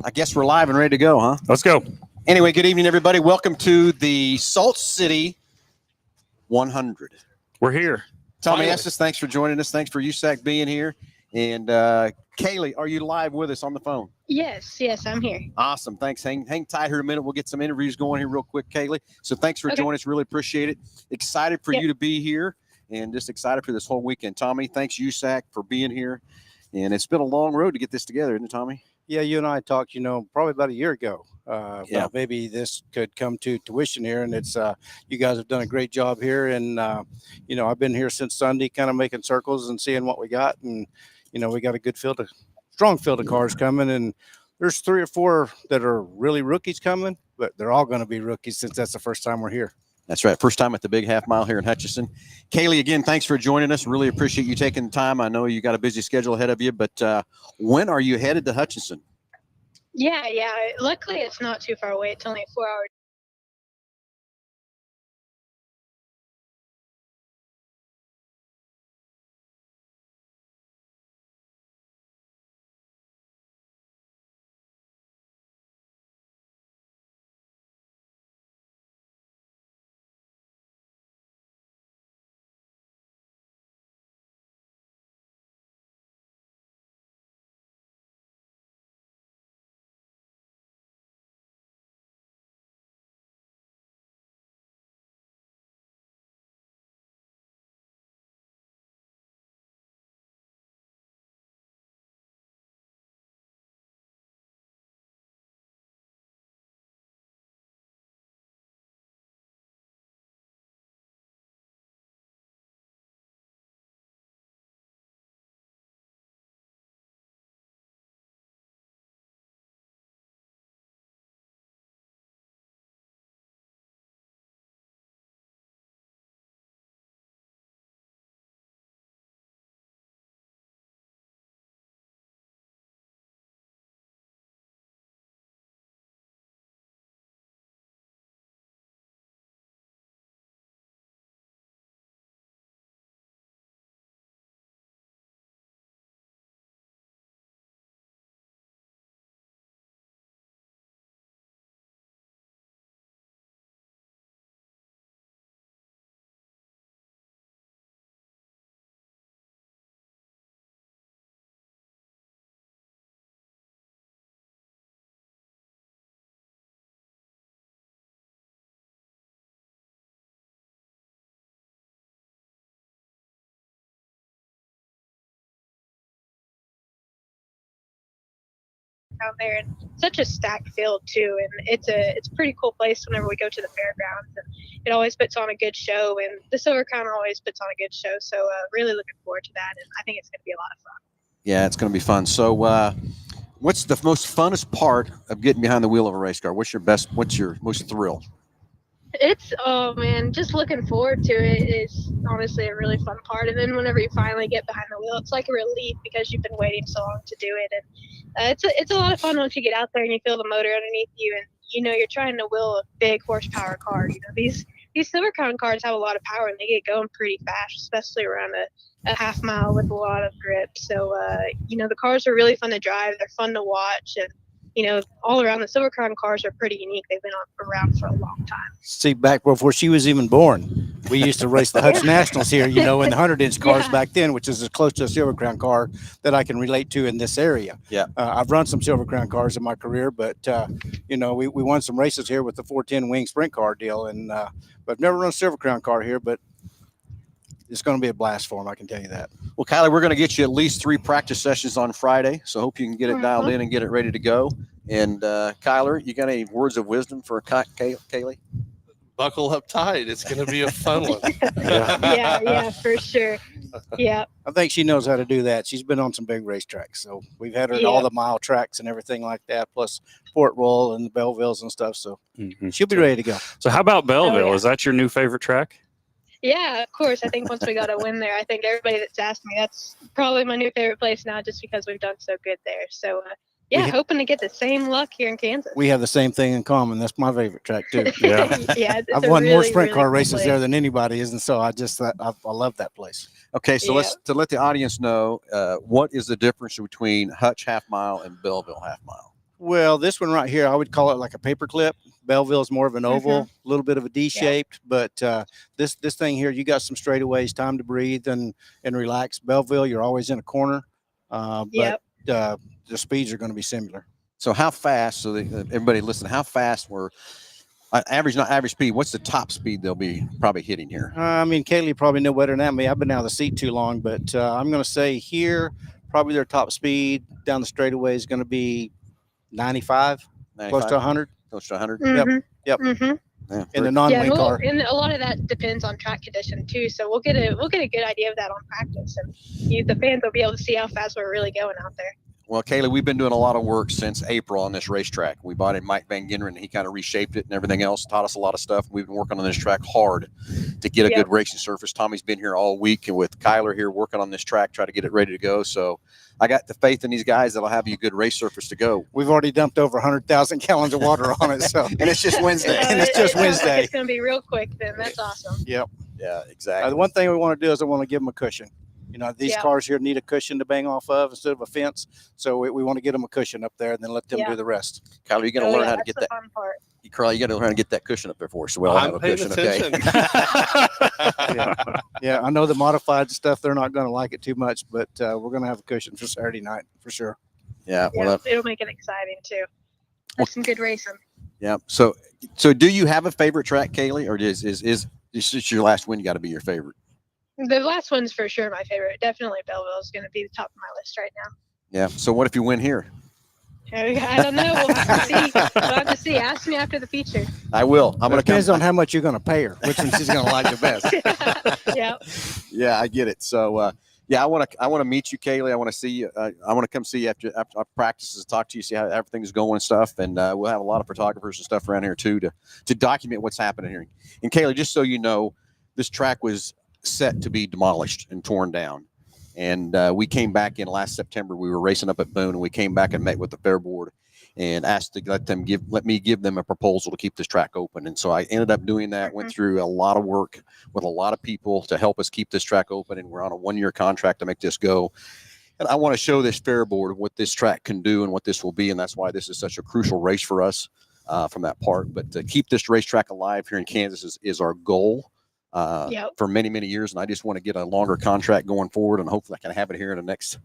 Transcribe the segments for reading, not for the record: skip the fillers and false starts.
I guess we're live and ready to go, huh? Let's go. Anyway, good evening, everybody. Welcome to the Saltcity 100. We're here. Tommy Estes, thanks for joining us. Thanks for USAC being here. And Kaylee, are you live with us on the phone? Yes, I'm here. Awesome. Thanks. Hang tight here a minute. We'll get some interviews going here real quick, Kaylee. So thanks for joining us. Really appreciate it. Excited for you to be here and just excited for this whole weekend. Tommy, thanks USAC for being here. And it's been a long road to get this together, isn't it, Tommy? Yeah, you and I talked, probably about a year ago. About maybe this could come to tuition here, and it's you guys have done a great job here. And I've been here since Sunday, kind of making circles and seeing what we got, and we got a strong field of cars coming, and there's 3 or 4 that are really rookies coming, but they're all going to be rookies since that's the first time we're here. That's right. First time at the big half mile here in Hutchinson. Kaylee, again, thanks for joining us. Really appreciate you taking the time. I know you got a busy schedule ahead of you, but when are you headed to Hutchinson? Yeah. Luckily, it's not too far away. It's only a 4-hour. Out there, and such a stacked field too, and it's a pretty cool place whenever we go to the fairgrounds, and it always puts on a good show, and the Silver Crown always puts on a good show, so really looking forward to that, and I think it's going to be a lot of fun. Yeah, it's going to be fun. So what's the most funnest part of getting behind the wheel of a race car? What's your most thrill? It's just looking forward to it is honestly a really fun part. And then whenever you finally get behind the wheel, it's like a relief because you've been waiting so long to do it. And it's a lot of fun once you get out there and you feel the motor underneath you, and you're trying to wheel a big horsepower car. These Silver Crown cars have a lot of power and they get going pretty fast, especially around a half mile with a lot of grip. So the cars are really fun to drive. They're fun to watch, and all around the Silver Crown cars are pretty unique. They've been around for a long time. See, back before she was even born, we used to race the Hutch Nationals here, in the 100-inch cars back then, which is as close to a Silver Crown car that I can relate to in this area. Yeah. I've run some Silver Crown cars in my career, but, we won some races here with the 410 wing sprint car deal. And but I've never run a Silver Crown car here, but it's going to be a blast for them, I can tell you that. Well, Kylie, we're going to get you at least 3 practice sessions on Friday, so hope you can get it dialed in and get it ready to go. And Kyler, you got any words of wisdom for Kaylee? Buckle up tight. It's going to be a fun one. Yeah, for sure. Yeah. I think she knows how to do that. She's been on some big racetracks, so we've had her at all the mile tracks and everything like that, plus Fort Royal and the Bellevilles and stuff. So she'll be ready to go. So how about Belleville? Is that your new favorite track? Yeah, of course. I think once we got a win there, I think everybody that's asked me, that's probably my new favorite place now, just because we've done so good there. So, hoping to get the same luck here in Kansas. We have the same thing in common. That's my favorite track too. Yeah, I've won more sprint car races there than anybody is, and so I love that place. Okay, so let's let the audience know what is the difference between Hutch half mile and Belleville half mile. Well, this one right here, I would call it like a paper clip. Belleville is more of an oval, a little bit of a D-shaped, but this thing here, you got some straightaways, time to breathe and relax. Belleville, you're always in a corner, but the speeds are going to be similar. So how fast? So everybody listen. How fast were average? Not average speed. What's the top speed they'll be probably hitting here? I mean, Kaylee probably know better than me. I've been out of the seat too long, but I'm going to say here, probably their top speed down the straightaway is going to be 95, 95? close to 100. Close to 100. Yep. Yeah, In the non-lane car. And a lot of that depends on track condition too. So we'll get a good idea of that on practice, and the fans will be able to see how fast we're really going out there. Well, Kaylee, we've been doing a lot of work since April on this racetrack. We bought in Mike Van Genderen, and he kind of reshaped it and everything else, taught us a lot of stuff. We've been working on this track hard to get a good racing surface. Tommy's been here all week and with Kyler here working on this track, try to get it ready to go. So I got the faith in these guys that'll have you a good race surface to go. We've already dumped over 100,000 gallons of water on it. So and it's just Wednesday. It's going to be real quick then. That's awesome. Yep. Yeah, exactly. The one thing we want to do is I want to give them a cushion. You know, these cars here need a cushion to bang off of instead of a fence. So we want to get them a cushion up there and then let them do the rest. Kyler, you got to learn how to get that. Fun part. Carl, you got to learn how to get that cushion up there for us. So we'll have a cushion, attention. okay? Yeah, I know the modified stuff, they're not going to like it too much, but we're going to have a cushion for Saturday night for sure. Yeah, well, it'll make it exciting too. That's some good racing. Yeah. So do you have a favorite track, Kaylee, or is this your last win? You got to be your favorite. The last one's for sure my favorite. Definitely Belleville is going to be the top of my list right now. Yeah. So what if you win here? I don't know. We'll have to see. We'll have to see. Ask me after the feature. I will. I'm going to depends on how much you're going to pay her, which one she's going to like the best. Yeah. Yeah, I get it. So yeah, I want to meet you, Kaylee. I want to see you. I want to come see you after our practices, talk to you, see how everything's going and stuff. And we'll have a lot of photographers and stuff around here too to document what's happening here. And Kaylee, just so you know, this track was set to be demolished and torn down. And we came back in last September. We were racing up at Boone, and we came back and met with the fair board and asked to let me give them a proposal to keep this track open. And so I ended up doing that. Went through a lot of work with a lot of people to help us keep this track open. And we're on a 1-year contract to make this go. And I want to show this fair board what this track can do and what this will be. And that's why this is such a crucial race for us from that part. But to keep this racetrack alive here in Kansas is our goal. For many, many years. And I just want to get a longer contract going forward. And hopefully I can have it here in the next,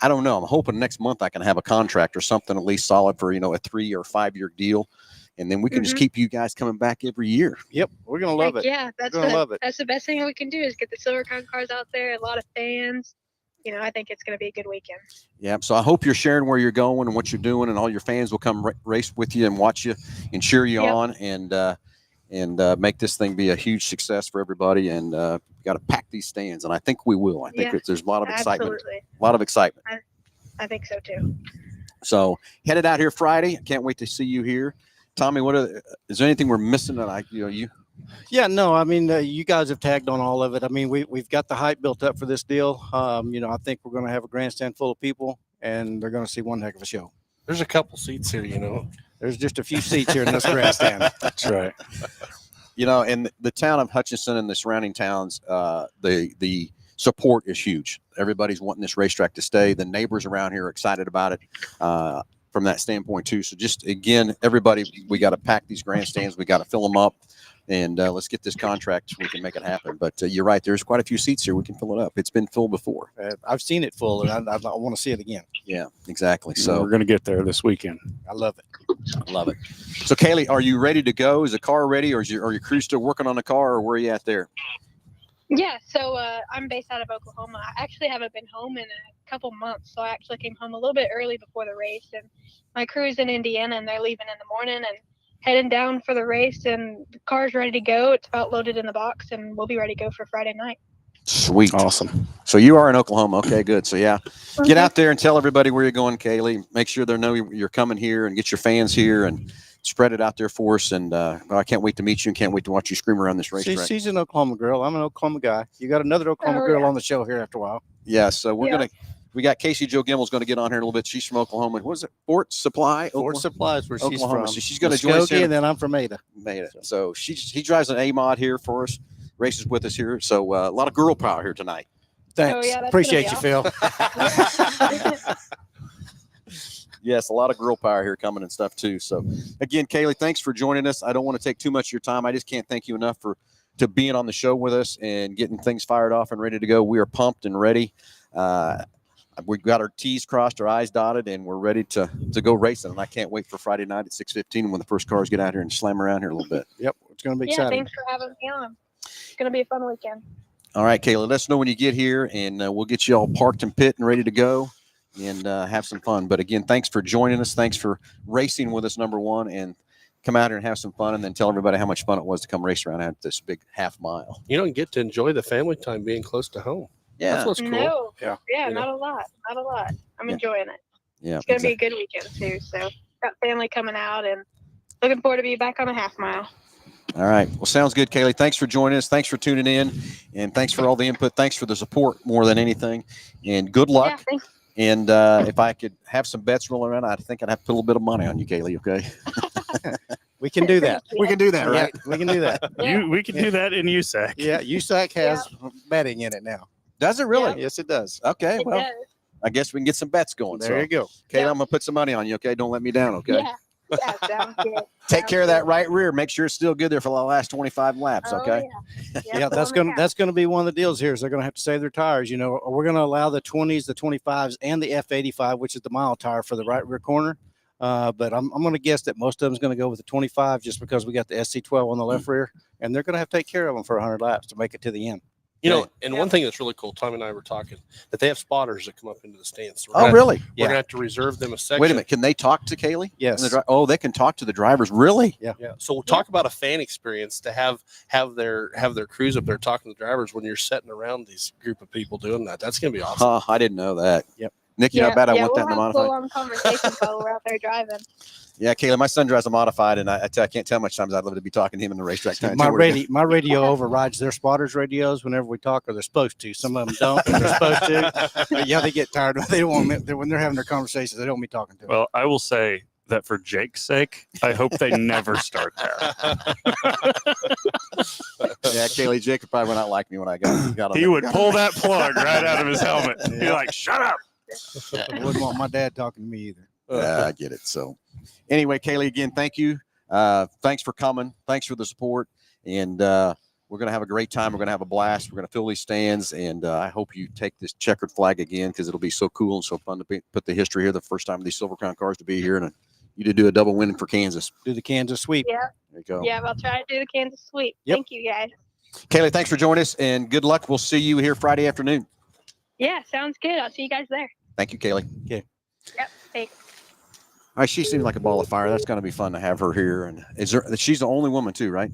I don't know. I'm hoping next month I can have a contract or something at least solid for, a 3 or 5 year deal. And then we can just keep you guys coming back every year. Yep. We're going to love it. Yeah. That's the best thing we can do is get the Silver Crown cars out there. A lot of fans. I think it's going to be a good weekend. Yeah. So I hope you're sharing where you're going and what you're doing, and all your fans will come race with you and watch you and cheer you on. And make this thing be a huge success for everybody. And got to pack these stands. And I think we will. I think there's a lot of excitement. A lot of excitement. I think so too. So headed out here Friday. I can't wait to see you here. Tommy, is there anything we're missing that you? Yeah, no, I mean, you guys have tagged on all of it. I mean, we've got the hype built up for this deal. I think we're going to have a grandstand full of people, and they're going to see one heck of a show. There's a couple seats here, There's just a few seats here in this grandstand. That's right. In the town of Hutchinson and the surrounding towns, the support is huge. Everybody's wanting this racetrack to stay. The neighbors around here are excited about it from that standpoint too. So just, again, everybody, we got to pack these grandstands. We got to fill them up. And let's get this contract so we can make it happen. But you're right. There's quite a few seats here. We can fill it up. It's been filled before. I've seen it full, and I want to see it again. Yeah, exactly. So we're going to get there this weekend. I love it. Love it. So, Kaylee, are you ready to go? Is the car ready, or are your crew still working on the car, or where are you at there? Yeah, so I'm based out of Oklahoma. I actually haven't been home in a couple months, so I actually came home a little bit early before the race. And my crew's in Indiana, and they're leaving in the morning and heading down for the race, and the car's ready to go. It's about loaded in the box, and we'll be ready to go for Friday night. Sweet. Awesome. So you are in Oklahoma. Okay, good. So yeah, get out there and tell everybody where you're going, Kaylee. Make sure they know you're coming here, and get your fans here and spread it out there for us. And I can't wait to meet you and can't wait to watch you scream around this racetrack. She's an Oklahoma girl. I'm an Oklahoma guy. You got another Oklahoma girl on the show here after a while. Yeah. So we got Casey Jo Gimel's going to get on here in a little bit. She's from Oklahoma. What is it? Fort Supply? Fort Supply is where she's Oklahoma. from. So she's going to join us here. And then I'm from Ada. So he drives an A-mod here for us, races with us here. So a lot of girl power here tonight. Thanks. Appreciate you, Phil. Yes, a lot of girl power here coming and stuff too. So, again, Kaylee, thanks for joining us. I don't want to take too much of your time. I just can't thank you enough to being on the show with us and getting things fired off and ready to go. We are pumped and ready. We've got our T's crossed, our I's dotted, and we're ready to go racing. And I can't wait for Friday night at 6:15 when the first cars get out here and slam around here a little bit. Yep, it's going to be Yeah, exciting. thanks for having me on. It's gonna be a fun weekend. All right, Kayla, let us know when you get here, and we'll get you all parked and pit and ready to go and have some fun. But again, thanks for joining us. Thanks for racing with us, number one, and come out here and have some fun, and then tell everybody how much fun it was to come race around at this big half mile. You don't get to enjoy the family time being close to home. Yeah, That's what's cool. No. Yeah. Yeah, You know? not a lot. Not a lot. I'm Yeah. enjoying it. yeah. It's gonna be a good weekend too. So got family coming out and looking forward to be back on a half mile. All right. Well, sounds good, Kaylee. Thanks for joining us. Thanks for tuning in, and thanks for all the input. Thanks for the support more than anything, and good luck. Yeah, thanks. And if I could have some bets rolling around, I think I'd have to put a little bit of money on you, Kaylee. Okay. We can do that. We can do that, Yeah, right? we can do that. Yeah. We can do that in USAC. Yeah, USAC has betting in it now. Does it really? Yes, it does. Okay. It Well, does. I guess we can get some bets going. There you go. Kayla, Yeah. I'm gonna put some money on you. Okay. Don't let me down. Okay. Yeah. Yeah, sounds good. Take Sounds care of that good. right rear. Make sure it's still good there for the last 25 laps. Oh, Okay. Yeah, that's gonna be one of the deals here. Is they're gonna have to save their tires. You know, we're gonna allow the 20s, the 25s, and the F85, which is the mile tire for the right rear corner. But I'm gonna guess that most of them's gonna go with the 25 just because we got the SC12 on the left rear, and they're gonna have to take care of them for 100 laps to make it to the end. You know, Yeah. and one thing that's really cool, Tommy and I were talking, that they have spotters that come up into the stands. So Oh, really? We're gonna have to reserve them a section. Wait a minute. Can they talk to Kaylee? Yes. Oh, they can talk to the drivers. Really? Yeah. So we'll talk about a fan experience to have their crews up there talking to the drivers when you're sitting around these group of people doing that. That's gonna be awesome. Huh, I didn't know that. Yep. Nikki, I bet I want we'll that in the have modified. full-on conversation while we're out there driving. Yeah, Kayla, my son drives a modified, and I can't tell how much times I'd love to be talking to him in the racetrack. My radio overrides their spotters' radios whenever we talk, or they're supposed to. Some of them don't, but they're supposed to. But yeah, they get tired. They don't want me, when they're having their conversations. They don't want me talking to them. Well, I will say that for Jake's sake, I hope they never start that. Yeah, Kaylee, Jacob probably would not like me when I got on. He that. would pull that plug right out of his helmet. Be like, shut up. I wouldn't want my dad talking to me either. Yeah, I get it. So, anyway, Kaylee, again, thank you. Thanks for coming. Thanks for the support. And we're going to have a great time. We're going to have a blast. We're going to fill these stands. And I hope you take this checkered flag again because it'll be so cool and so fun to put the history here. The first time of these Silver Crown cars to be here. And you to do a double win for Kansas. Do the Kansas sweep. Yeah. There you go. Yeah, I'll try to do the Kansas sweep. Yep. Thank you, guys. Kaylee, thanks for joining us. And good luck. We'll see you here Friday afternoon. Yeah, sounds good. I'll see you guys there. Thank you, Kaylee. Yep. Thanks. All right, she seems like a ball of fire. That's going to be fun to have her here. And she's the only woman too, right?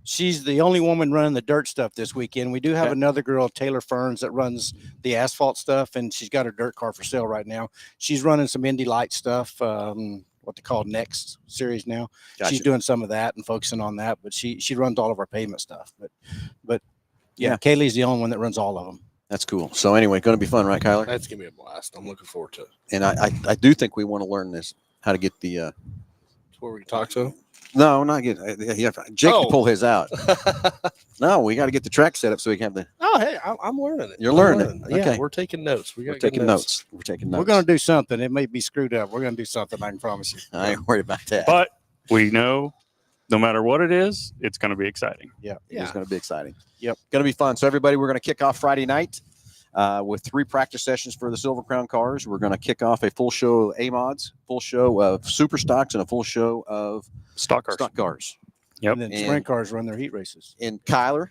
She's the only woman running the dirt stuff this weekend. We do have Okay. another girl, Taylor Ferns, that runs the asphalt stuff, and she's got her dirt car for sale right now. She's running some Indy Light stuff, what they call Next series now. Gotcha. She's doing some of that and focusing on that, but she runs all of our pavement stuff. But yeah, Yeah. Kaylee's the only one that runs all of them. That's cool. So anyway, going to be fun, right, Kyler? That's gonna be a blast. I'm looking forward to it. And I do think we want to learn this, how to get the It's where we can talk to no, not get yeah, Jake can Oh. pull his out. them. No, we got to get the track set up so we can have the. Oh, hey, I'm learning it. You're I'm learning it. Yeah, Okay. we're taking notes. We're got good taking notes. We're taking notes. We're going to do something. It may be screwed up. We're going to do something. I can promise you. I ain't worried about that. But we know no matter what it is, it's going to be exciting. It's Yeah. going to be exciting. Yep. Going to be fun. So everybody, we're going to kick off Friday night with 3 practice sessions for the Silver Crown cars. We're going to kick off a full show of A-mods, full show of super stocks, and a full show of Stock cars. stock cars. Yep. And then And- sprint cars run their heat races. And Kyler,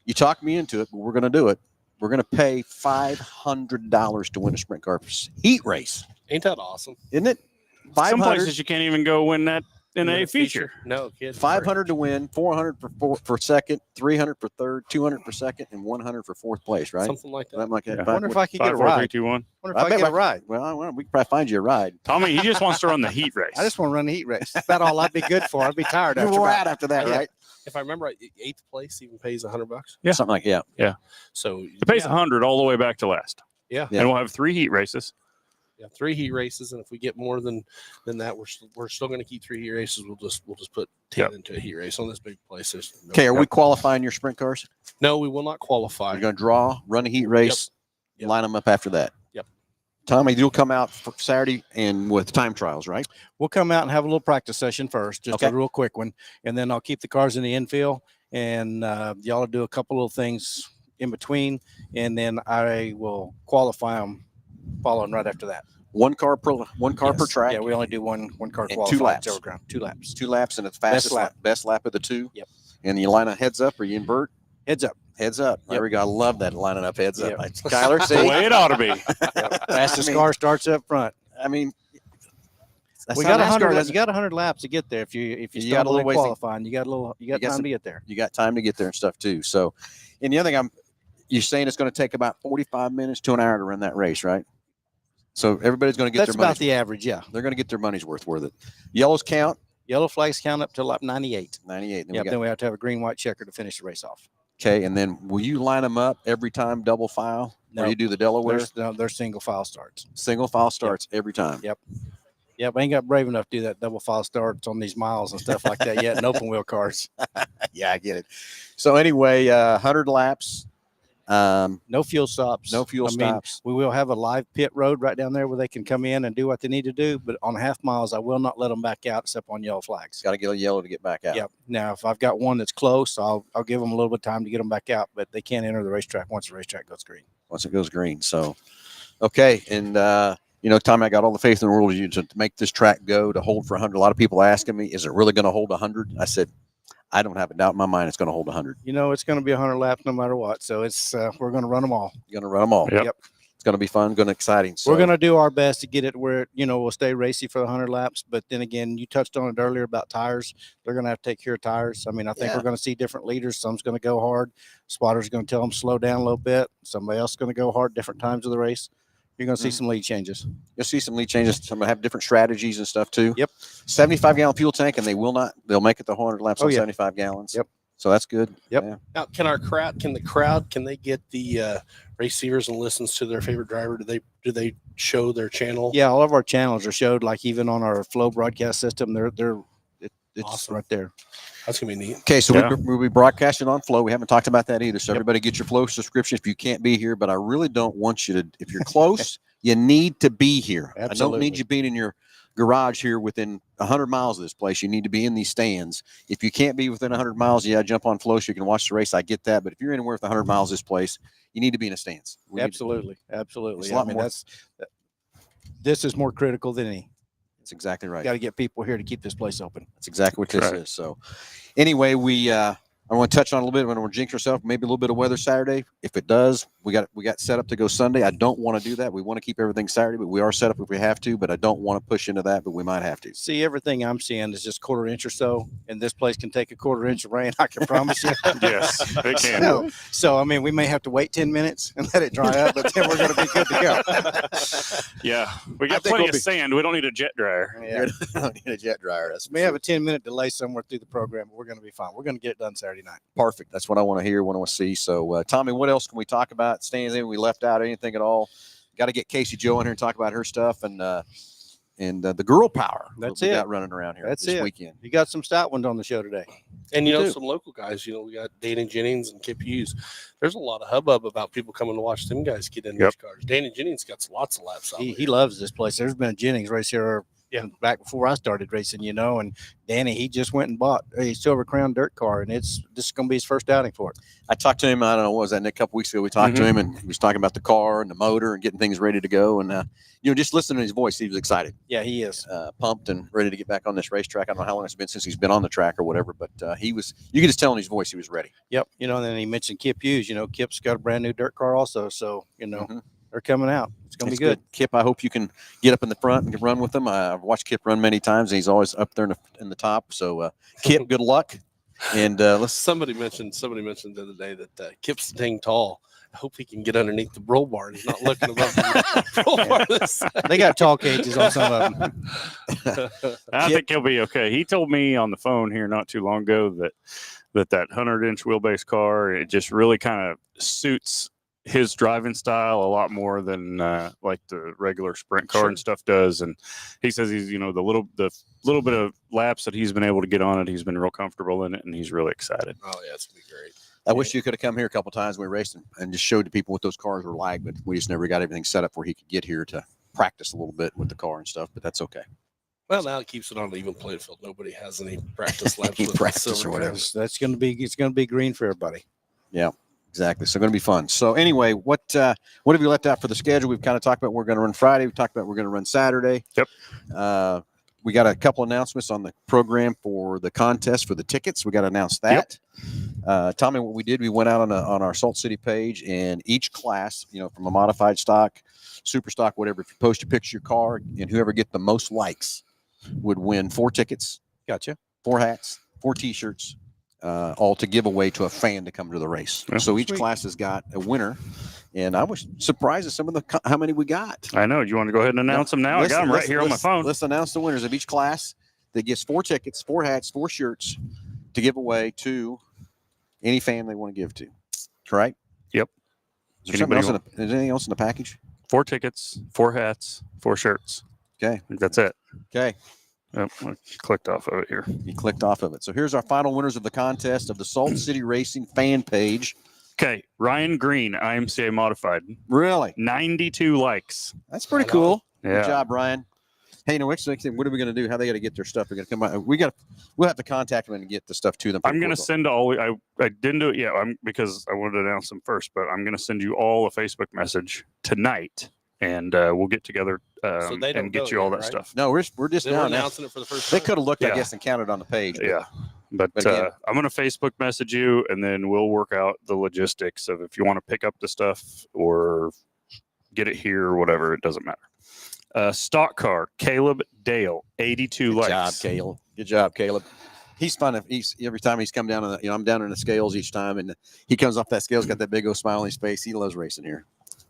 you talked me into it, but we're going to do it. We're going to pay $500 to win a sprint car heat race, Ain't that awesome? isn't it? Some 500, places you can't even go win that in a feature. No kid. 500 to win, 400 for second, 300 for third, 200 for second, and 100 for fourth place. Right? Something like that. Something like that. Yeah. I wonder if I could get a 5, 4, 3, ride. 2, 1. Wonder if I bet could get a I- ride. Well, we could probably find you a ride. Tommy, he just wants to run the heat race. I just want to run the heat race. That's about all I'd be good for. I'd be tired You after wore about- out after that, Yeah. right? If I remember right, 8th place even pays $100. Yeah. Something like So It pays 100 all the way back to last. Yeah. Yeah. And we'll have 3 heat races. Yeah, 3 heat races, and if we get more than that, we're still going to keep 3 heat races. We'll just put 10 Yep. into a heat race on this big place. There's no- Okay, are we qualifying your sprint cars? No, we will not qualify. You're going to draw, run a heat race, Yep. line them up after that. Yep. Tommy, you'll come out for Saturday and with time trials, right? We'll come out and have a little practice session first, just Okay. a real quick one, and then I'll keep the cars in the infield, and y'all will do a couple little things in between, and then I will qualify them following right after that. One car per Yes. track. Yeah, we only do one car And qualifying. 2 laps. Zero ground. 2 laps. 2 laps and it's fastest lap. best lap of the 2. Yep. And you line a heads up or you invert? Heads up. Heads up. There Yep. we go. I love that lining up heads up. Yep. Kyler, The see? way it ought to be. Fastest I mean- car starts up front. I mean, that's We how got NASCAR 100. does You it. got 100 laps to get there. If you You got a stumble little in ways to- qualifying, you got got time some- to get there. You got time to get there and stuff too. So, and the other thing you're saying it's going to take about 45 minutes to an hour to run that race, right? So everybody's going to get That's their money's about the average. Yeah. They're going to get their money's worth with it. Yellows count Yellow flags count up to lap 98. 98. Then Yep. we got, Then we have to have a green white checker to finish the race off. okay, and then will you line them up every time double file? No. Or you do the Delaware There's single file starts. single file starts every time? Yep. Yep. I ain't got brave enough to do that double file starts on these miles and stuff like that yet in open wheel cars. Yeah, I get it. So anyway, 100 laps. No fuel stops. No fuel I mean, stops. we will have a live pit road right down there where they can come in and do what they need to do. But on half miles, I will not let them back out except on yellow flags. Got to get a yellow to get back out. Yep. Now, if I've got one that's close, I'll give them a little bit of time to get them back out, but they can't enter the racetrack once the racetrack goes green. Once it goes green. So, okay. And, Tommy, I got all the faith in the world in you to make this track go to hold for 100. A lot of people asking me, is it really going to hold 100? I said, I don't have a doubt in my mind it's going to hold 100. It's going to be 100 laps no matter what. So it's we're going to run them all. You're going to run them all. Yep. It's going to be fun, going to exciting. So, We're going to do our best to get it where, we'll stay racy for the 100 laps. But then again, you touched on it earlier about tires. They're going to have to take care of tires. I mean, I think Yeah. we're going to see different leaders. Some's going to go hard. Spotter's going to tell them slow down a little bit. Somebody else is going to go hard different times of the race. You're going to see some lead changes. You'll see some lead changes. Some will have different strategies and stuff too. Yep. 75-gallon fuel tank, and they'll make it the 100 laps Oh, on yeah. 75 gallons. Yep. So that's good. Yep. Yeah. Now, can the crowd, can they get the receivers and listens to their favorite driver? Do they show their channel? Yeah, all of our channels are showed, like even on our Flow broadcast system. It's Awesome. right there. That's gonna be neat. Okay, so Yeah. we'll be broadcasting on Flow. We haven't talked about that either. So Yep. everybody get your Flow subscription if you can't be here. But I really don't want you to. If you're close, you need to be here. I don't Absolutely. need you being in your garage here within 100 miles of this place. You need to be in these stands. If you can't be within 100 miles, jump on Flow so you can watch the race. I get that. But if you're anywhere within 100 miles of this place, you need to be in a stands. We need to- Absolutely. Absolutely. It's a lot I mean, more- this is more critical than any. That's exactly right. Got to get people here to keep this place open. That's exactly what this Right. is. So, anyway, I want to touch on a little bit. I want to jinx ourselves. Maybe a little bit of weather Saturday. If it does, we got set up to go Sunday. I don't want to do that. We want to keep everything Saturday, but we are set up if we have to. But I don't want to push into that. But we might have to. See, everything I'm seeing is just quarter inch or so, and this place can take a quarter inch of rain. I can promise you. Yes, it can. So, I mean, we may have to wait 10 minutes and let it dry up, but then we're going to be good to go. Yeah, we I got think plenty we'll of be- sand. We don't need a jet dryer. Yeah. I don't need a jet dryer. That's We have a 10-minute delay somewhere through the program, but we're going to be fine. We're going to get it done Saturday night. perfect. That's what I want to hear. What I want to see. So, Tommy, what else can we talk about? Stands in? We left out anything at all? Got to get Casey Joe in here and talk about her stuff and the girl power. That's that we it. got running around here That's this it. weekend. You got some stout ones on the show today. And We do. some local guys. We got Danny Jennings and Kip Hughes. There's a lot of hubbub about people coming to watch them guys get in Yep. these cars. Danny Jennings got lots of laps out He there. loves this place. There's been a Jennings race here Yeah. back before I started racing, and Danny, he just went and bought a Silver Crown dirt car, and this is going to be his first outing for it. I talked to him. I don't know, what was that Nick? A couple weeks ago, we talked to him, and he was talking about the car and the motor and getting things ready to go. And just listening to his voice, he was excited, Yeah, he is. pumped, and ready to get back on this racetrack. I don't know how long it's been since he's been on the track or whatever, but he was. You could just tell in his voice he was ready. Yep. And then he mentioned Kip Hughes. Kip's got a brand new dirt car also, so Mhm. they're coming out. It's going to It's be good. Kip, I hope you can get up in the front and run with them. I've watched Kip run many times, and he's always up there in the top. So, Kip, good luck. And let's. Somebody mentioned the other day that Kip's dang tall. I hope he can get underneath the roll bar. He's not looking above the roll bar. They got tall cages on some of them. I think he'll be okay. He told me on the phone here not too long ago that 100-inch wheelbase car, it just really kind of suits his driving style a lot more than like the regular sprint car Sure. and stuff does. And he says he's, the little bit of laps that he's been able to get on it, he's been real comfortable in it, and he's really excited. Oh yeah, it's gonna be great. I wish you could have come here a couple times when we raced and just showed the people what those cars were like, but we just never got everything set up where he could get here to practice a little bit with the car and stuff, but that's okay. Well, now it keeps it on an even playing field. Nobody has any practice laps Any with the practice Silver or whatever. Crown. It's gonna be green for everybody. Yeah, exactly. So going to be fun. So anyway, what have you left out for the schedule? We've kind of talked about we're going to run Friday. We talked about we're going to run Saturday. Yep. We got a couple announcements on the program for the contest for the tickets. We got to announce that. Tommy, what we did, we went out on our Salt City page, and each class, from a modified stock, super stock, whatever, if you post a picture of your car, and whoever get the most likes would win 4 tickets. Gotcha. 4 hats, 4 T-shirts, all to give away to a fan to come to the race. Yeah, so each sweet. class has got a winner, and I was surprised at some of how many we got. I know. You want to go ahead and announce them now? I got them right here on my phone. Let's announce the winners of each class that gets 4 tickets, 4 hats, 4 shirts to give away to any fan they want to give to. Correct? Yep. Is there something else is there anything else in the package? 4 tickets, 4 hats, 4 shirts. Okay. I think that's it. Okay. Yep, I clicked off of it here. You clicked off of it. So here's our final winners of the contest of the Salt City Racing fan page. Okay, Ryan Green, IMCA modified, Really? 92 likes. That's pretty cool. Yeah. Good job, Brian. Hey, next thing, what are we going to do? How they got to get their stuff? They're going to come out. We'll have to contact them and get the stuff to them. I'm going to send I didn't do it yet because I wanted to announce them first, but I'm going to send you all a Facebook message tonight, and we'll get together So they don't and get know you all yet, that right? stuff. No, we're just They were now. announcing it for the first They time. could have looked, I Yeah. guess, and counted on the page. But Yeah. But again- I'm going to Facebook message you, and then we'll work out the logistics of if you want to pick up the stuff or get it here or whatever. It doesn't matter. Stock car, Caleb Dale, 82 Good likes. job, Caleb. Good job, Caleb. He's fun. Every time he's come down on I'm down in the scales each time, and he comes off that scales, got that big old smile on his face. He loves racing here.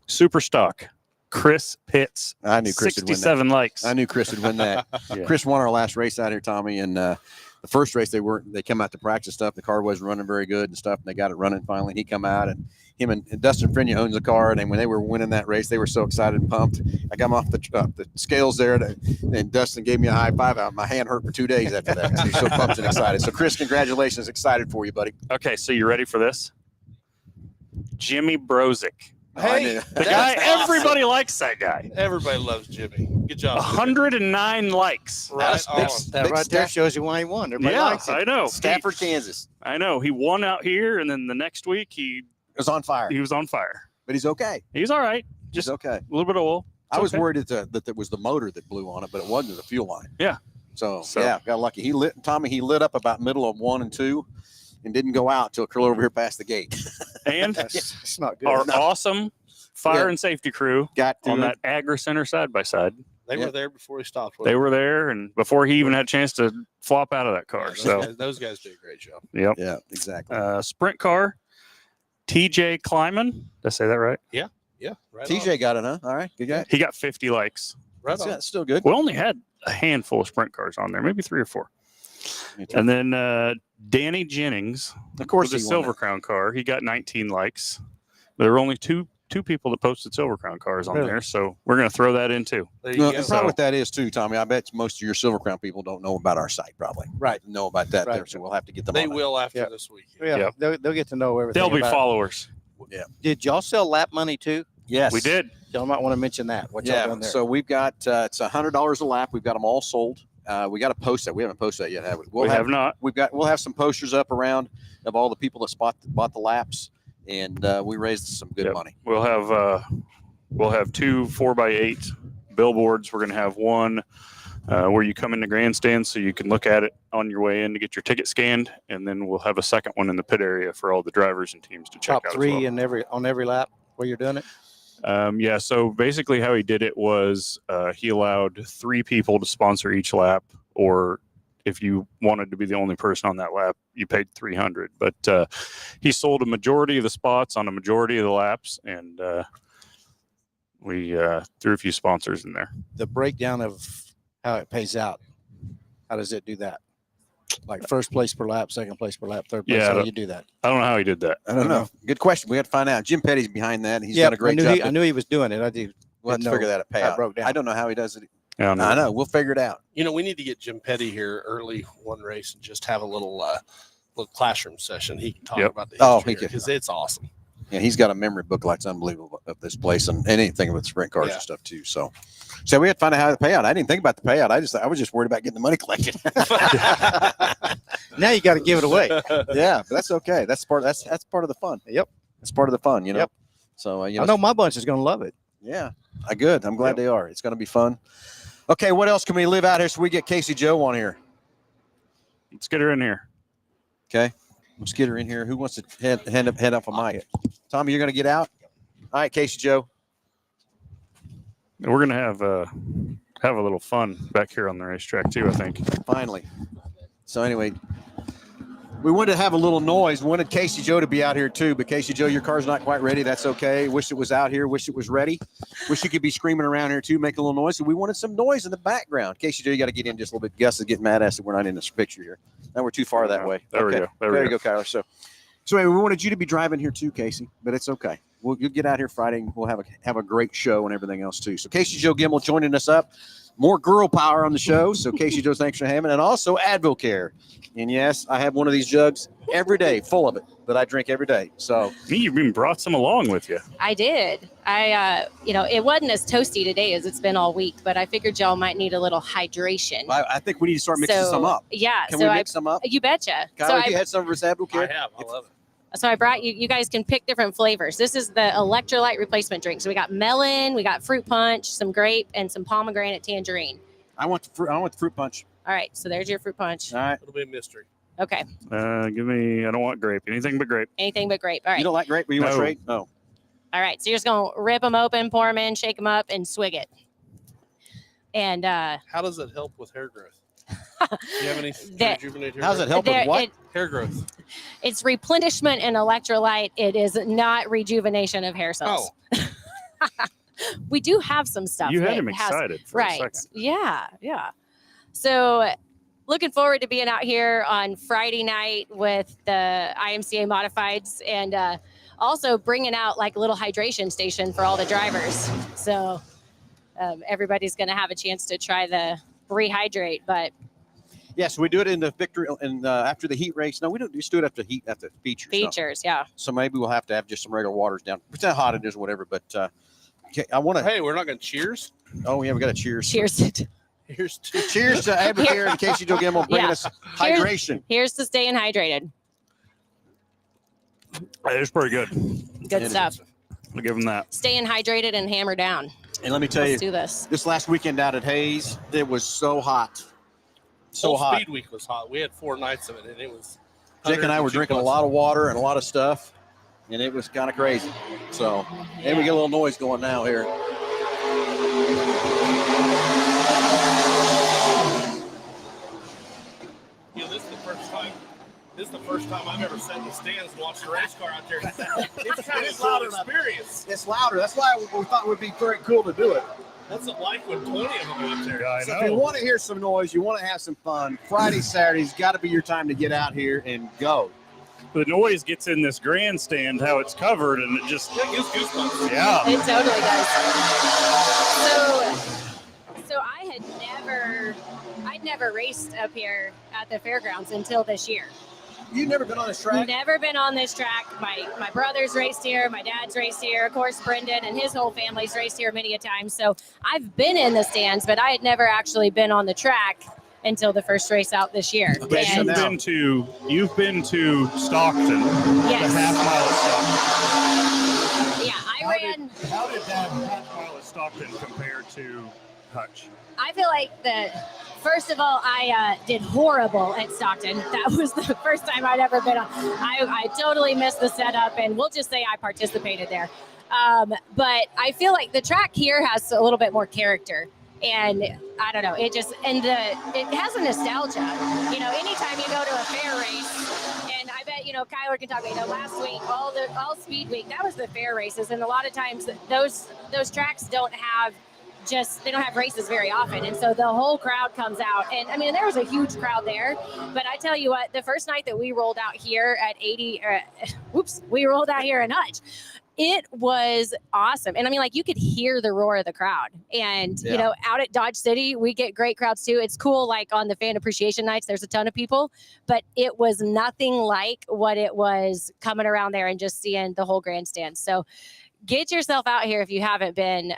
Super stock, Chris Pitts, I knew Chris would win that. 67 likes. I knew Chris would win that. Yeah. Chris won our last race out here, Tommy, and the first race they come out to practice stuff. The car wasn't running very good and stuff, and they got it running finally. He come out, and him and Dustin Frenia owns the car, and when they were winning that race, they were so excited and pumped. I got him off the scales there, and Dustin gave me a high five. My hand hurt for 2 days after that. So he's so pumped and excited. So Chris, congratulations! Excited for you, buddy. Okay, so you ready for this? Jimmy Brozick. I knew. The guy, everybody likes that guy. Everybody loves Jimmy. Good job. Jimmy. 109 likes. Right That's on. big. That Big right there Staff- shows you why he won. Everybody Yeah, likes it. I know. Stafford, Kansas. I know. He won out here, and then the next week he It was on fire, was on fire. but he's okay. He's all right. Just Just okay. a little bit of oil. I It's was okay. worried that it was the motor that blew on it, but it wasn't the fuel line. Yeah. So So- yeah, got lucky. He lit up about middle of 1 and 2, and didn't go out till curl over here past the gate. And It's not good. our No. awesome fire Yeah. and safety crew Got to on that Agri Center side by side. They Yeah. were there before he stopped. They were there, and before he even had a chance to flop out of that car. So, those guys did a great job. yep. Yeah, exactly. Sprint car, TJ Kleiman. Did I say that right? Yeah, right. TJ got it, huh? All right, good guy. He got 50 likes. Right That's, on. that's still good. We only had a handful of sprint cars on there, maybe 3 or 4. And then Danny Jennings, Of course, with the he won Silver that. Crown car, he got 19 likes. There were only two people that posted Silver Crown cars on Really? there, so we're going to throw that in too. There you Well, go. the problem with that is too, Tommy. I bet most of your Silver Crown people don't know about our site. Probably Right. know about that Right. there, so we'll have to get them. They on it. will after Yeah. this week. Yeah, Yep. they'll get to know everything. They'll be about it. followers. Did y'all sell lap money too? Yes, We did. Y'all might want to mention that. What y'all Yeah. done there? So we've got it's $100 a lap. We've got them all sold. We got to post that. We haven't posted that yet, have we? We have not. We'll have some posters up around of all the people that bought the laps, and we raised some good Yep. money. We'll have 2 4x8 billboards. We're going to have one where you come in the grandstand so you can look at it on your way in to get your ticket scanned, and then we'll have a second one in the pit area for all the drivers and teams to check Top out. 3 as well. on every lap where you're doing it. Yeah, so basically how he did it was he allowed 3 people to sponsor each lap, or if you wanted to be the only person on that lap, you paid $300. But he sold a majority of the spots on a majority of the laps, and we threw a few sponsors in there. The breakdown of how it pays out. How does it do that? Like first place per lap, second place per lap, third place. Yeah, How do the- you do that? I don't know how he did that. I don't know. Good question. We had to find out. Jim Petty's behind that. He's done a great job. I knew he was doing it. I did. We'll have to didn't figure know that out. how it broke down. I don't know how he does it. I don't know. I know. We'll figure it out. You know, we need to get Jim Petty here early one race and just have a little classroom session. He can talk Yep. about the Oh, history he could. because it's awesome. And he's got a memory book like it's unbelievable of this place and anything with sprint cars and stuff too. So we had to find out how to pay out. I didn't think about the payout. I was just worried about getting the money collected. Now you got to give it away. Yeah, but that's okay. That's part of the fun. Yep. That's part of the fun, you know. Yep. So I know my bunch is going to love it. Yeah, good. I'm glad they are. It's going to be fun. Okay, what else can we live out here so we get Casey Joe on here? Let's get her in here. Okay, let's get her in here. Who wants to head up a mic? Tommy, you're going to get out? All right, Casey Joe. We're gonna have a little fun back here on the racetrack too, I think. Finally. So anyway, we wanted to have a little noise. We wanted Casey Joe to be out here too, but Casey Joe, your car's not quite ready. That's okay. Wish it was out here. Wish it was ready. Wish you could be screaming around here too, making a little noise. So we wanted some noise in the background. Casey Joe, you got to get in just a little bit. Gus is getting mad at us that we're not in this picture here. Now we're too far that way. There we go. There you go, Kyler. So anyway, we wanted you to be driving here too, Casey, but it's okay. You'll get out here Friday and we'll have a great show and everything else too. So Casey Joe Gimmel joining us up. More girl power on the show. So Casey Joe, thanks for having, and also Advocare. And yes, I have one of these jugs every day, full of it, that I drink every day. So you even brought some along with you. I did. It wasn't as toasty today as it's been all week, but I figured y'all might need a little hydration. I think we need to start mixing some up. Yeah. Can we mix some up? You betcha. Kyler, have you had some of this Advocare? I have. I love it. So I brought you. You guys can pick different flavors. This is the electrolyte replacement drink. So we got melon, we got fruit punch, some grape, and some pomegranate tangerine. I want the fruit punch. All right. So there's your fruit punch. All right. It'll be a mystery. Okay. Give me. I don't want grape. Anything but grape. Anything but grape. All right. You don't like grape, but you want No. straight? No. All right. So you're just gonna rip them open, pour them in, shake them up, and swig it. And How does it help with hair growth? Do you have any rejuvenate hair How's growth? it help with what? Hair growth. It's replenishment and electrolyte. It is not rejuvenation of hair cells. We do have some stuff. You had that him has- excited for a second. Yeah. So looking forward to being out here on Friday night with the IMCA Modifieds and also bringing out like a little hydration station for all the drivers. So everybody's going to have a chance to try the rehydrate, but Yes, we do it in the victory and after the heat race. No, we don't just do it after the features. no. features, yeah. So maybe we'll have to have just some regular waters down. Pretend hot it is, whatever. But okay, I want to. Hey, we're not going to cheers. Oh yeah, we got a cheers. Cheers. Here's to Cheers to Advocare and Casey Joe Gimmel bringing Yeah. us hydration. Here's to staying hydrated. It's pretty good. Good It stuff. I'll give him that. Staying hydrated and hammer down. And let me tell Let's you, do this. this last weekend out at Hayes, it was so hot, so Whole hot. Speed Week was hot. We had 4 nights of it, and it was. Jake and I were drinking a lot of water and a lot of stuff, and it was kind of crazy. So, and we get a little noise going now here. You know, this is the first time. This is the first time I've ever sat in the stands and watched a race car out there. It's kind of a cool experience. It's louder. That's why we thought it would be very cool to do it. What's it like when 20 of them are out there? I So if you want to hear some noise, you want to have some fun, Friday, Saturday's got to be your time to get out here and go. The noise gets in this grandstand, how it's covered, and it just It gives goosebumps. yeah. It totally does. So I'd never raced up here at the fairgrounds until this year. You've never been on this track? Never been on this track. My brother's raced here. My dad's raced here. Of course, Brendan and his whole family's raced here many a time. So I've been in the stands, but I had never actually been on the track until the first race out this year. Okay, so And now- You've been to Stockton, Yes. the half mile of Stockton. yeah, I ran. How did that half mile of Stockton compare to Hutch? I feel like first of all, I did horrible at Stockton. That was the first time I'd ever been on. I totally missed the setup, and we'll just say I participated there. But I feel like the track here has a little bit more character. And I don't know, it has a nostalgia. You know, anytime you go to a fair race, and I bet, Kyler can talk about, last week, all Speed Week, that was the fair races. And a lot of times those tracks don't have races very often. And so the whole crowd comes out. And I mean, there was a huge crowd there, but I tell you what, the first night that we rolled out here at we rolled out here in Hutch. it was awesome. And I mean, like, you could hear the roar of the crowd. And, you know, out at Dodge City, we get great crowds too. It's cool. Like on the fan appreciation nights, there's a ton of people, but it was nothing like what it was coming around there and just seeing the whole grandstand. So get yourself out here if you haven't been.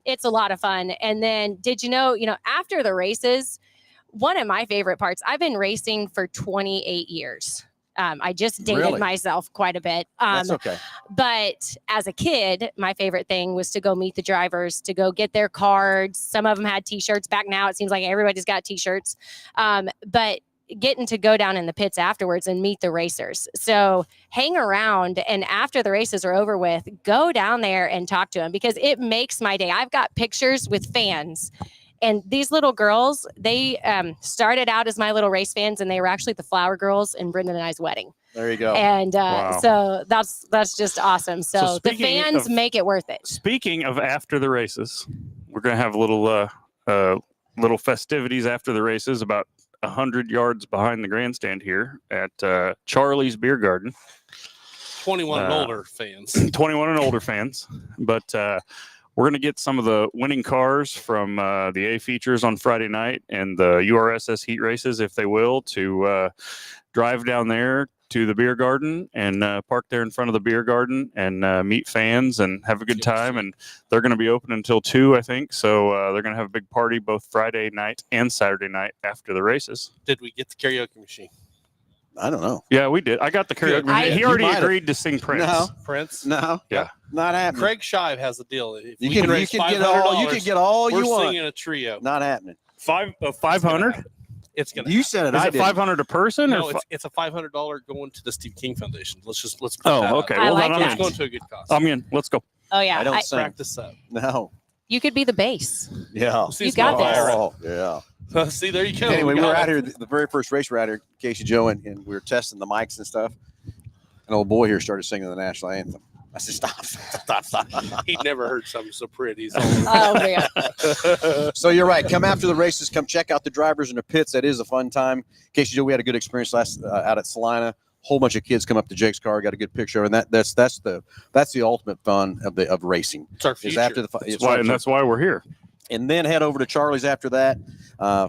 It's a lot of fun. And then did you know, after the races, one of my favorite parts, I've been racing for 28 years. I just dated myself quite a bit. That's okay. But as a kid, my favorite thing was to go meet the drivers, to go get their cards. Some of them had T-shirts. Back now, it seems like everybody's got T-shirts. But getting to go down in the pits afterwards and meet the racers. So hang around, and after the races are over with, go down there and talk to them, because it makes my day. I've got pictures with fans. And these little girls, they started out as my little race fans, and they were actually the flower girls in Brendan and I's wedding. There you go. And so that's just awesome. So the fans make it worth it. Speaking of after the races, we're going to have little festivities after the races about 100 yards behind the grandstand here at Charlie's Beer Garden. 21 and older fans. 21 and older fans. But we're going to get some of the winning cars from the A features on Friday night and the URSS heat races, if they will, to drive down there to the beer garden and park there in front of the beer garden and meet fans and have a good time. And they're going to be open until 2, I think. So they're going to have a big party both Friday night and Saturday night after the races. Did we get the karaoke machine? I don't know. Yeah, we did. I got the karaoke machine. He already agreed to sing Prince. No. Prince? No. Yeah. Not happening. Craig Shive has the deal. If You we can raise get $500, all you we're want. singing a trio. Not happening. 500? It's gonna. You said it. Is I it 500 a person? No, or it's a $500 going to the Steve King Foundation. Let's put Oh, that okay. out. I like then that. It's going to a good cause. I'm in. Let's go. Oh, yeah. I don't sing. Practice that. No. You could be the bass. Yeah. You got this. Oh, yeah. See, there you go. Anyway, we got were it. out here, the very first race, we're out here, Casey Joe, and we were testing the mics and stuff. An old boy here started singing the national anthem. I said, stop. He'd never heard something so pretty. Oh, man. So you're right. Come after the races. Come check out the drivers in the pits. That is a fun time. Casey Joe, we had a good experience last out at Salina. Whole bunch of kids come up to Jake's car, got a good picture, and that's the ultimate fun of racing. It's our Is future. after the That's why we're here. And then head over to Charlie's after that.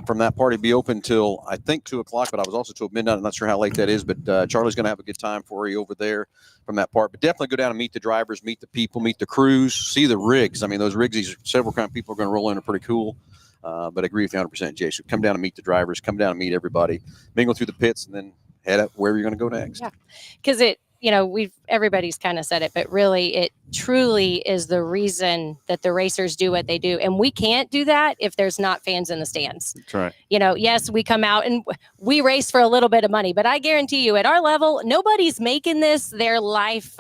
From that party, be open till I think 2:00, but I was also till midnight. I'm not sure how late that is, but Charlie's going to have a good time for you over there from that part. But definitely go down and meet the drivers, meet the people, meet the crews, see the rigs. I mean, those rigs, these several kind of people are going to roll in are pretty cool. But I agree with you 100%, Jay. So come down and meet the drivers, come down and meet everybody, mingle through the pits, and then head up wherever you're going to go next. Yeah, because everybody's kind of said it, but really it truly is the reason that the racers do what they do. And we can't do that if there's not fans in the stands. That's right. Yes, we come out and we race for a little bit of money, but I guarantee you at our level, nobody's making this their life.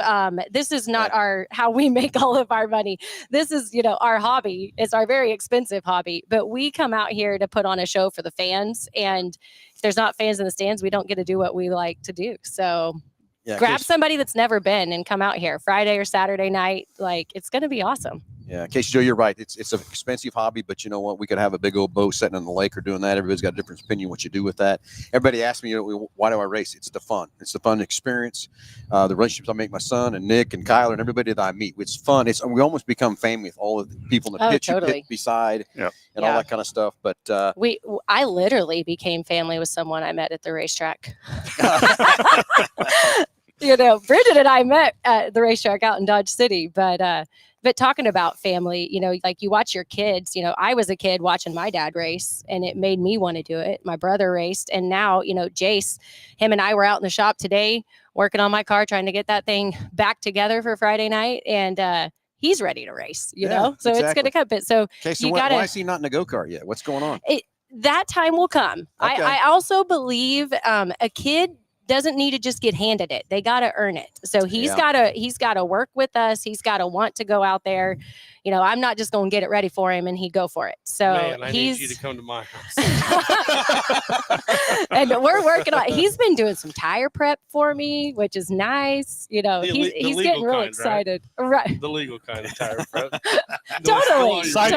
This is not how we make all of our money. This is, our hobby. It's our very expensive hobby, but we come out here to put on a show for the fans. And if there's not fans in the stands, we don't get to do what we like to do. So grab somebody that's never been and come out here Friday or Saturday night. Like, it's going to be awesome. Yeah, Casey Joe, you're right. It's an expensive hobby, but you know what? We could have a big old boat sitting in the lake or doing that. Everybody's got a different opinion what you do with that. Everybody asks me, why do I race? It's the fun. It's the fun experience. The relationships I make with my son and Nick and Kyler and everybody that I meet. It's fun. We almost become family with all of the people in the pit, totally. You pit beside and all that kind of stuff. But I literally became family with someone I met at the racetrack. Bridget and I met at the racetrack out in Dodge City, but talking about family, like you watch your kids, I was a kid watching my dad race and it made me want to do it. My brother raced. And now, Jace, him and I were out in the shop today working on my car, trying to get that thing back together for Friday night. And, he's ready to race, so exactly. It's going to come. But so why is he not in the go-kart yet? What's going on? That time will come. Okay. I also believe a kid doesn't need to just get handed it. They got to earn it. So he's got to work with us. He's got to want to go out there. I'm not just going to get it ready for him and he go for it. So I need you to come to my house. And we're working on, he's been doing some tire prep for me, which is nice. He's getting real excited. Right. The legal kind of tire prep. Totally. Get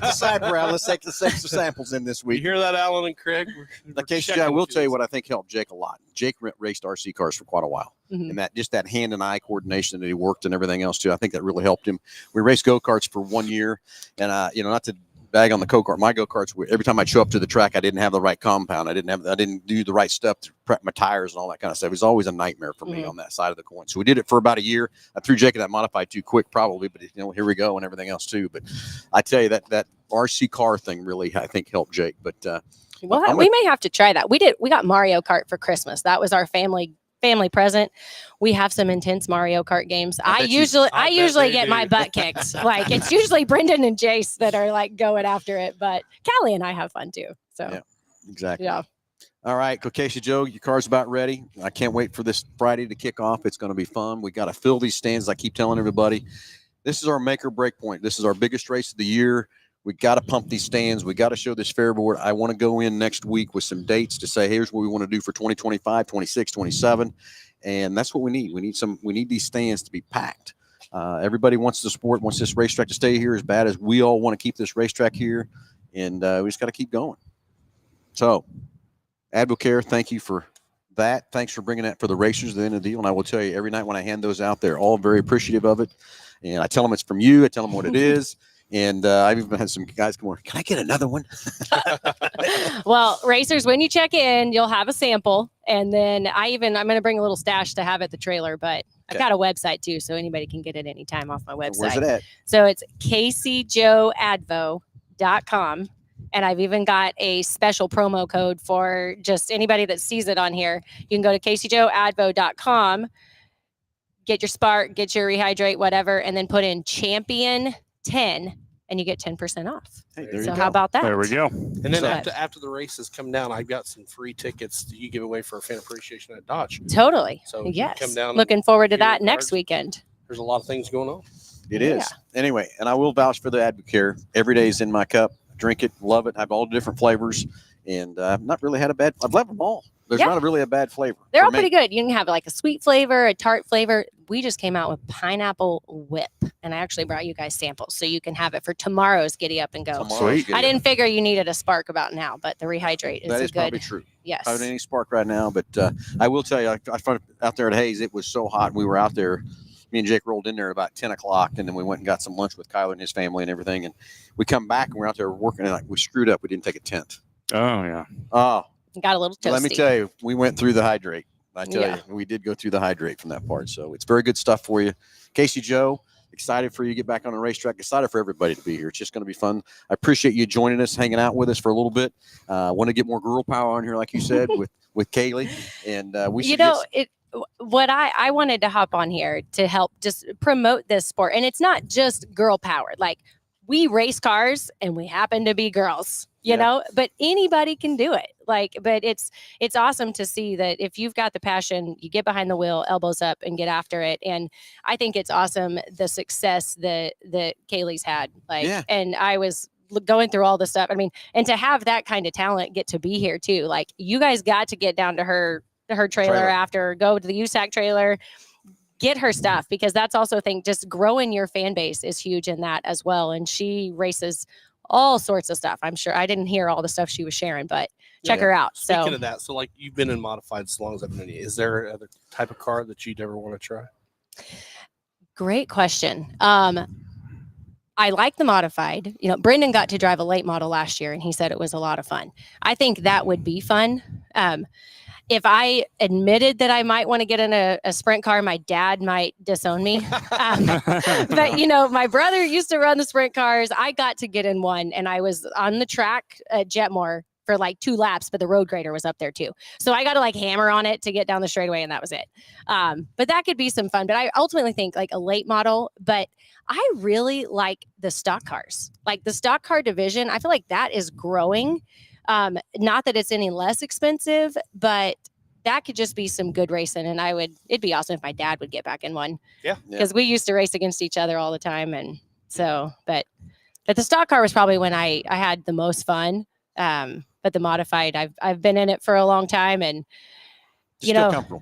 the cyber out. Let's take the samples in this You week. hear that, Alan and Craig? I will tell you what I think helped Jake a lot. Jake raced RC cars for quite a while. and that just that hand and eye coordination that he worked and everything else too. I think that really helped him. We raced go-karts for 1 year, and not to bag on the go-kart. My go-karts, every time I'd show up to the track, I didn't have the right compound. I didn't do the right stuff to prep my tires and all that kind of stuff. It was always a nightmare for me on that side of the coin. So we did it for about a year. I threw Jake in that modified too quick, probably, but here we go and everything else too. But I tell you that RC car thing really, I think, helped Jake. But we may have to try that. We got Mario Kart for Christmas. That was our family present. We have some intense Mario Kart games. I usually get my butt kicked. Like it's usually Brendan and Jace that are like going after it, but Callie and I have fun too. So yeah, exactly. Yeah. All right, Casey Joe, your car's about ready. I can't wait for this Friday to kick off. It's going to be fun. We got to fill these stands. I keep telling everybody, this is our make or break point. This is our biggest race of the year. We got to pump these stands. We got to show this fair board. I want to go in next week with some dates to say, here's what we want to do for 2025, 26, 27. And that's what we need. We need these stands to be packed. Everybody wants the sport, wants this racetrack to stay here as bad as we all want to keep this racetrack here. And we just got to keep going. So, Advocare, thank you for that. Thanks for bringing that for the racers at the end of the deal. And I will tell you, every night when I hand those out, they're all very appreciative of it. And I tell them it's from you. I tell them what it is. And I've even had some guys come over, can I get another one? Well, racers, when you check in, you'll have a sample. And then I'm going to bring a little stash to have at the trailer, but I've got a website too. So anybody can get it anytime off my website. Where's it at? So it's CaseyJoeAdvo.com. And I've even got a special promo code for just anybody that sees it on here. You can go to CaseyJoeAdvo.com, get your spark, get your rehydrate, whatever, and then put in champion 10 and you get 10% off. Hey, there So you how go. about that? There we go. And then after the races come down, I've got some free tickets that you give away for a fan appreciation at Dodge. Totally. So you yes. come down Looking forward to and that get next cards. weekend. There's a lot of things going on. It is. Anyway, and I will vouch for the Advocare. Every day is in my cup. Drink it, love it. I have all the different flavors. And I've not really had I've loved them all. There's not really a bad flavor. They're all pretty good. You can have like a sweet flavor, a tart flavor. We just came out with pineapple whip, and I actually brought you guys samples so you can have it for tomorrow's Giddy Up and Go. Sweet. I didn't figure you needed a spark about now, but the rehydrate is That a is good. probably true. Yes. I don't have any spark right now, but I will tell you, I found out there at Hayes, it was so hot. We were out there. Me and Jake rolled in there at about 10 o'clock, and then we went and got some lunch with Kyler and his family and everything. And we come back, and we're out there working, and like we screwed up. We didn't take a tent. Oh, yeah. Oh, Got a little toasty. let me tell you, we went through the hydrate. I tell you, we did go through the hydrate from that part. So it's very good stuff for you. Casey Joe, excited for you to get back on the racetrack. Excited for everybody to be here. It's just going to be fun. I appreciate you joining us, hanging out with us for a little bit. Want to get more girl power on here, like you said, with Kaylee. And we should what I wanted to hop on here to help just promote this sport. And it's not just girl powered. Like we race cars and we happen to be girls, you know, but anybody can do it. But it's awesome to see that if you've got the passion, you get behind the wheel, elbows up and get after it. And I think it's awesome, the success that Kaylee's had. And I was going through all the stuff. I mean, and to have that kind of talent get to be here too. Like you guys got to get down to her trailer after, go to the USAC trailer, get her stuff, because that's also, I think, just growing your fan base is huge in that as well. And she races all sorts of stuff. I'm sure I didn't hear all the stuff she was sharing, but check her out. Speaking of that, so like you've been in modified as long as I've been in. Is there another type of car that you'd ever want to try? Great question. I like the modified. You know, Brendan got to drive a late model last year and he said it was a lot of fun. I think that would be fun. If I admitted that I might want to get in a sprint car, my dad might disown me. But, you know, my brother used to run the sprint cars. I got to get in one, and I was on the track at Jetmore for like 2 laps, but the road grader was up there too. So I got to like hammer on it to get down the straightaway, and that was it. But that could be some fun. But I ultimately think like a late model, but I really like the stock cars. Like the stock car division, I feel like that is growing. Not that it's any less expensive, but that could just be some good racing. And it'd be awesome if my dad would get back in one. Yeah. Because we used to race against each other all the time. And so, but the stock car was probably when I had the most fun. But the modified, I've been in it for a long time, and comfortable.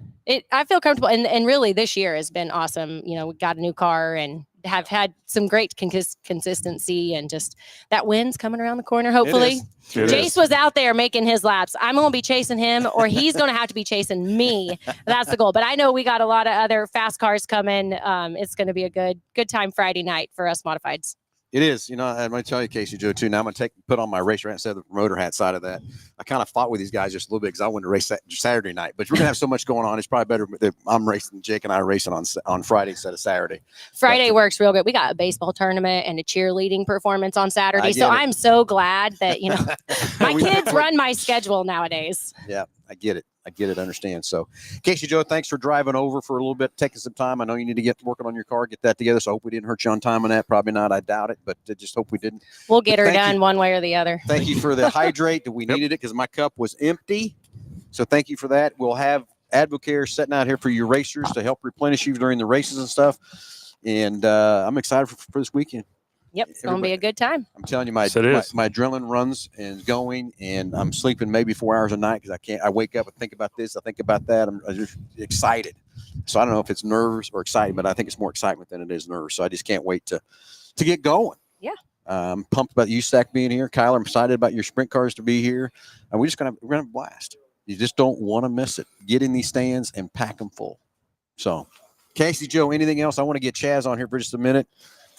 I feel comfortable. And really this year has been awesome. You know, we got a new car and have had some great consistency, and just that wind's coming around the corner. Hopefully, Jace was out there making his laps. I'm going to be chasing him, or he's going to have to be chasing me. That's the goal. But I know we got a lot of other fast cars coming. It's going to be a good time Friday night for us modifieds. It is. I'm going to tell you, Casey Joe, too. Now I'm going to put on my racer hat instead of the promoter hat side of that. I kind of fought with these guys just a little bit because I wanted to race Saturday night. But we're going to have so much going on. It's probably better that I'm racing, Jake and I are racing on Friday instead of Saturday. Friday works real good. We got a baseball tournament and a cheerleading performance on Saturday. So I'm so glad that, my kids run my schedule nowadays. Yeah, I get it. Understand. So, Casey Joe, thanks for driving over for a little bit, taking some time. I know you need to get working on your car, get that together. So, I hope we didn't hurt you on time on that. Probably not. I doubt it, but just hope we didn't. We'll get her done one way or the other. Thank you for the hydrate that we needed it because my cup was empty. So, thank you for that. We'll have Advocare sitting out here for your racers to help replenish you during the races and stuff. And I'm excited for this weekend. Yep, it's going to be a good time. I'm telling you, my adrenaline runs and going, and I'm sleeping maybe 4 hours a night because I wake up and think about this, I think about that. I'm just excited. So I don't know if it's nerves or excitement, but I think it's more excitement than it is nerves. So I just can't wait to get going. Yeah. I'm pumped about USAC being here. Kyler, I'm excited about your sprint cars to be here. And we're going to have a blast. You just don't want to miss it. Get in these stands and pack them full. So, Casey Joe, anything else? I want to get Chaz on here for just a minute.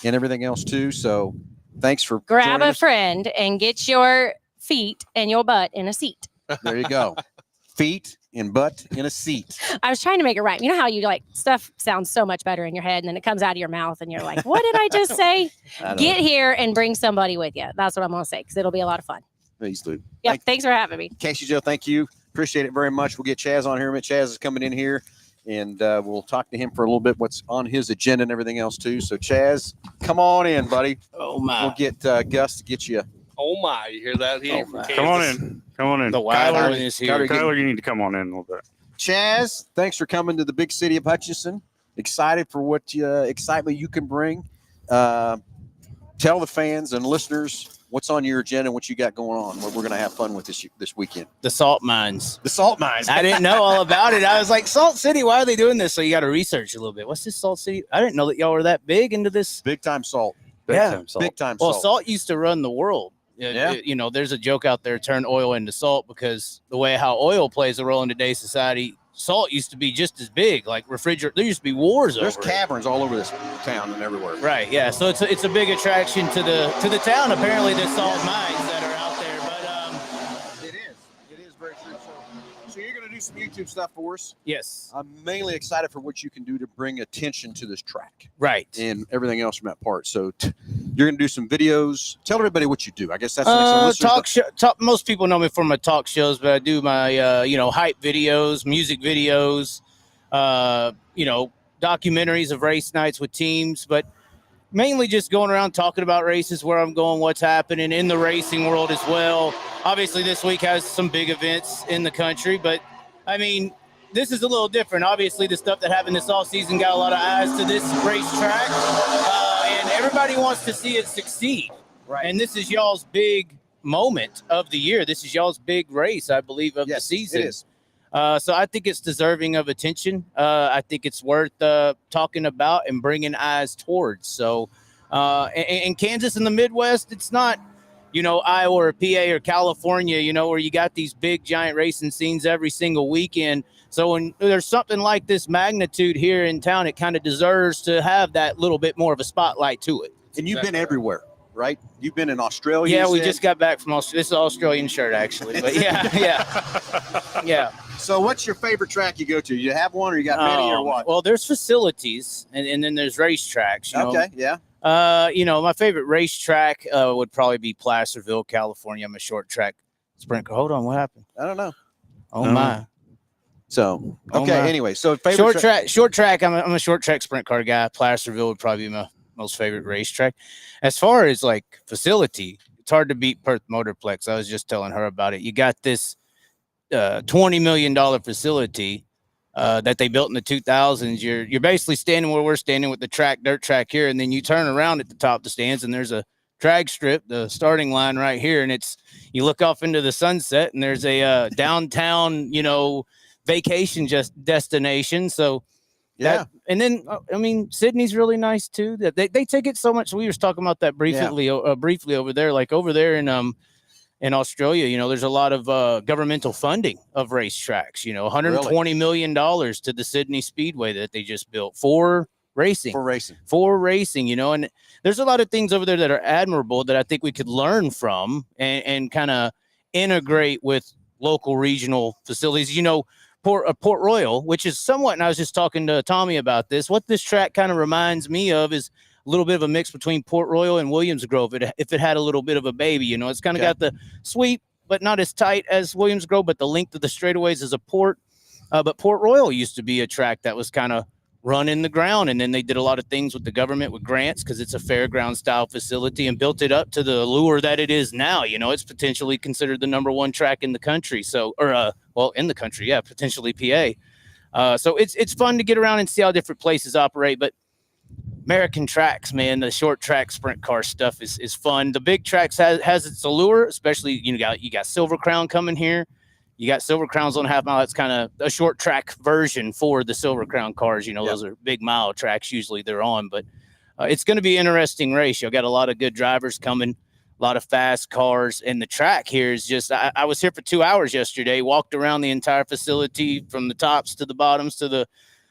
And everything else too. So thanks for grab a friend and get your feet and your butt in a seat. There you go. Feet and butt in a seat. I was trying to make it right. You know how you stuff sounds so much better in your head and then it comes out of your mouth and you're like, what did I just say? Get here and bring somebody with you. That's what I'm going to say because it'll be a lot of fun. Please do. Yep. Thanks for having me. Casey Joe, thank you. Appreciate it very much. We'll get Chaz on here. Chaz is coming in here. And we'll talk to him for a little bit, what's on his agenda and everything else, too. So, Chaz, come on in, buddy. Oh, my. We'll get Gus to get you. Oh, my. You hear that? Come on in. The Kyler is here. Kyler, you need to come on in a little bit. Chaz, thanks for coming to the big city of Hutchinson. Excited for what excitement you can bring. Tell the fans and listeners what's on your agenda and what you got going on, what we're going to have fun with this weekend. The salt mines. The salt mines. I didn't know all about it. I was like, Salt City, why are they doing this? So you got to research a little bit. What's this Salt City? I didn't know that y'all were that big into this. Big time salt. Big time salt. Well, salt used to run the world. Yeah. There's a joke out there, turn oil into salt, because the way how oil plays a role in today's society, salt used to be just as big, like refrigerator. There used to be wars over it. There's caverns all over this town and everywhere. Right, yeah. So it's a big attraction to the town. Apparently, the salt mines that are out there. But it is very true. So you're going to do some YouTube stuff for us. Yes. I'm mainly excited for what you can do to bring attention to this track. Right. And everything else from that part. So you're going to do some videos. Tell everybody what you do. I guess that's the next talk show. Most people know me from my talk shows, but I do my hype videos, music videos, documentaries of race nights with teams, but mainly just going around talking about races, where I'm going, what's happening in the racing world as well. Obviously, this week has some big events in the country, but I mean, this is a little different. Obviously, the stuff that happened this all season got a lot of eyes to this racetrack, and everybody wants to see it succeed. Right. And this is y'all's big moment of the year. This is y'all's big race, I believe, of the season. It is. So I think it's deserving of attention. I think it's worth talking about and bringing eyes towards. So in Kansas and the Midwest, it's not, Iowa or PA or California, where you got these big giant racing scenes every single weekend. So when there's something like this magnitude here in town, it kind of deserves to have that little bit more of a spotlight to it. And you've been everywhere, right? You've been in Australia. Yeah, we just got back from Australia. This is an Australian shirt, actually. But yeah. So what's your favorite track you go to? You have one, or you got many, or what? Well, there's facilities, and then there's racetracks. Okay, yeah. My favorite racetrack would probably be Placerville, California. I'm a short track sprint car. Hold on, what happened? I don't know. Oh my. So okay. my. Anyway, so favorite short track. I'm a short track sprint car guy. Placerville would probably be my most favorite racetrack. As far as like facility, it's hard to beat Perth Motorplex. I was just telling her about it. You got this $20 million facility that they built in the 2000s. You're basically standing where we're standing with the dirt track here, and then you turn around at the top of the stands, and there's a drag strip, the starting line right here, and you look off into the sunset, and there's a downtown, vacation destination. So Yeah. And then I mean, Sydney's really nice too. That they take it so much. We were talking about that briefly over there, like over there in Australia. You know, there's a lot of governmental funding of racetracks. You know, $120 million to the Sydney Speedway that they just built for racing. You know, and there's a lot of things over there that are admirable that I think we could learn from and kind of integrate with local regional facilities. You know, Port Royal, which is somewhat, and I was just talking to Tommy about this, what this track kind of reminds me of is a little bit of a mix between Port Royal and Williams Grove. If it had a little bit of a baby, you know, it's kind of got the sweep, but not as tight as Williams Grove, but the length of the straightaways is a Port. But Port Royal used to be a track that was kind of run in the ground, and then they did a lot of things with the government with grants because it's a fairground style facility and built it up to the allure that it is now. You know, it's potentially considered the #1 track in the country. In the country, potentially PA. So it's fun to get around and see how different places operate. But American tracks, man, the short track sprint car stuff is fun. The big tracks has its allure, especially you got Silver Crown coming here. You got Silver Crowns on a half mile. That's kind of a short track version for the Silver Crown cars. You know, those are big mile tracks usually they're on, but it's going to be an interesting race. You've got a lot of good drivers coming, a lot of fast cars, and the track here is just, I was here for 2 hours yesterday, walked around the entire facility from the tops to the bottoms to the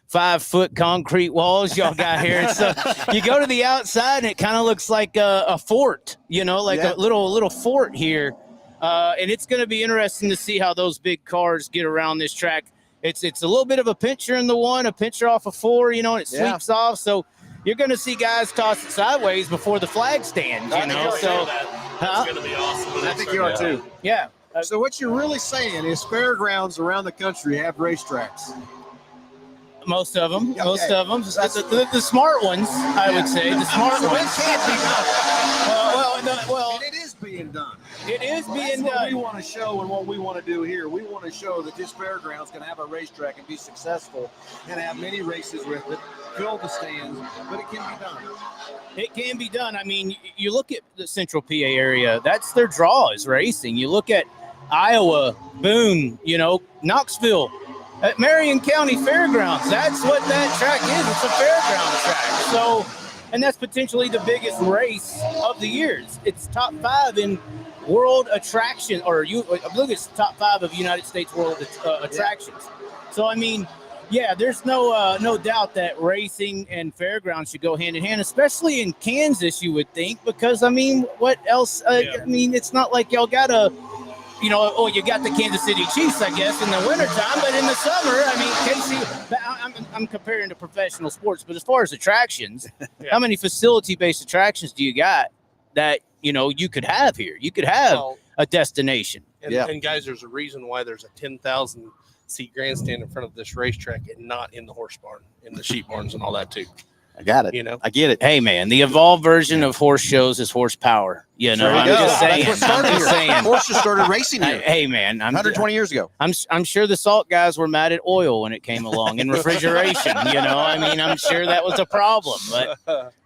5-foot concrete walls y'all got here. So you go to the outside and it kind of looks like a fort, you know, like a little fort here. And it's going to be interesting to see how those big cars get around this track. It's a little bit of a pincher in the one, a pincher off of 4, you know, and it sweeps off. So you're going to see guys toss it sideways before the flag stands, you know. So that's going to be awesome. I think you are too. Yeah. So what you're really saying is fairgrounds around the country have racetracks. Most of them. The smart ones, I would say. The smart ones. It can't be done. Well, and it is being done. It is being That's what done. we want to show and what we want to do here. We want to show that this fairgrounds can have a racetrack and be successful and have many races with it, fill the stands, but it can be done. It can be done. I mean, you look at the central PA area, that's their draw is racing. You look at Iowa, Boone, you know, Knoxville, at Marion County Fairgrounds. That's what that track is. It's a fairground track. So, and that's potentially the biggest race of the years. It's top 5 in world attraction, I believe it's top 5 of United States world attractions. So, I mean, there's no doubt that racing and fairgrounds should go hand in hand, especially in Kansas, you would think, because, I mean, what else? I mean, it's not like y'all got a, you know, you got the Kansas City Chiefs, I guess, in the wintertime, but in the summer, I mean, I'm comparing to professional sports, but as far as attractions, how many facility-based attractions do you got that, you know, you could have here? You could have a destination. And guys, there's a reason why there's a 10,000 seat grandstand in front of this racetrack and not in the horse barn, in the sheep barns and all that too. I got it. You know, I get it. Hey, man, the evolved version of horse shows is horsepower. You know, I'm just saying. Horses started racing here. Hey, man, 120 years ago. I'm sure the salt guys were mad at oil when it came along and refrigeration. You know, I mean, I'm sure that was a problem. But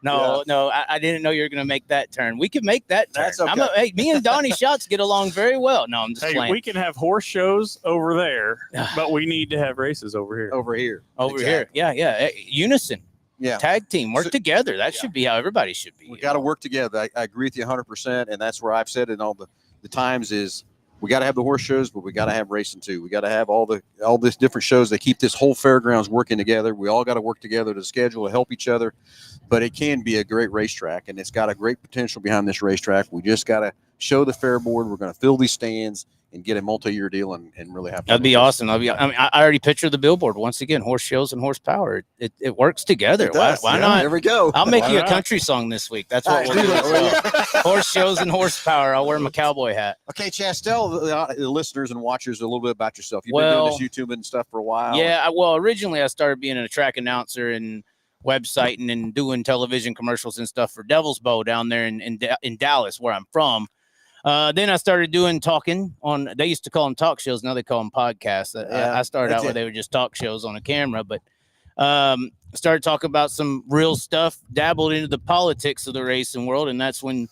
no, I didn't know you were going to make that turn. We could make that turn. That's okay. Me and Donnie Schatz get along very well. No, I'm just playing. We can have horse shows over there, but we need to have races over here. Over here. Yeah. Unison. Yeah. Tag team, work together. That should be how everybody should be. We got to work together. I agree with you 100%. And that's where I've said in all the times is we got to have the horse shows, but we got to have racing too. We got to have all this different shows that keep this whole fairgrounds working together. We all got to work together to schedule to help each other, but it can be a great racetrack and it's got a great potential behind this racetrack. We just got to show the fair board. We're going to fill these stands and get a multi-year deal and really have fun. That'd be awesome. I already picture the billboard once again, horse shows and horsepower. It works together. Why not? There we go. I'll make you a country song this week. That's what we'll do. Horse shows and horsepower. I'll wear my cowboy hat. Okay, Chas, tell the listeners and watchers a little bit about yourself. You've been doing this YouTube and stuff for a while. Yeah, originally I started being a track announcer and websiting and doing television commercials and stuff for Devil's Bow down there in Dallas, where I'm from. Then I started doing talking on, they used to call them talk shows. Now they call them podcasts. I started out where they were just talk shows on a camera, but started talking about some real stuff, dabbled into the politics of the racing world. And that's when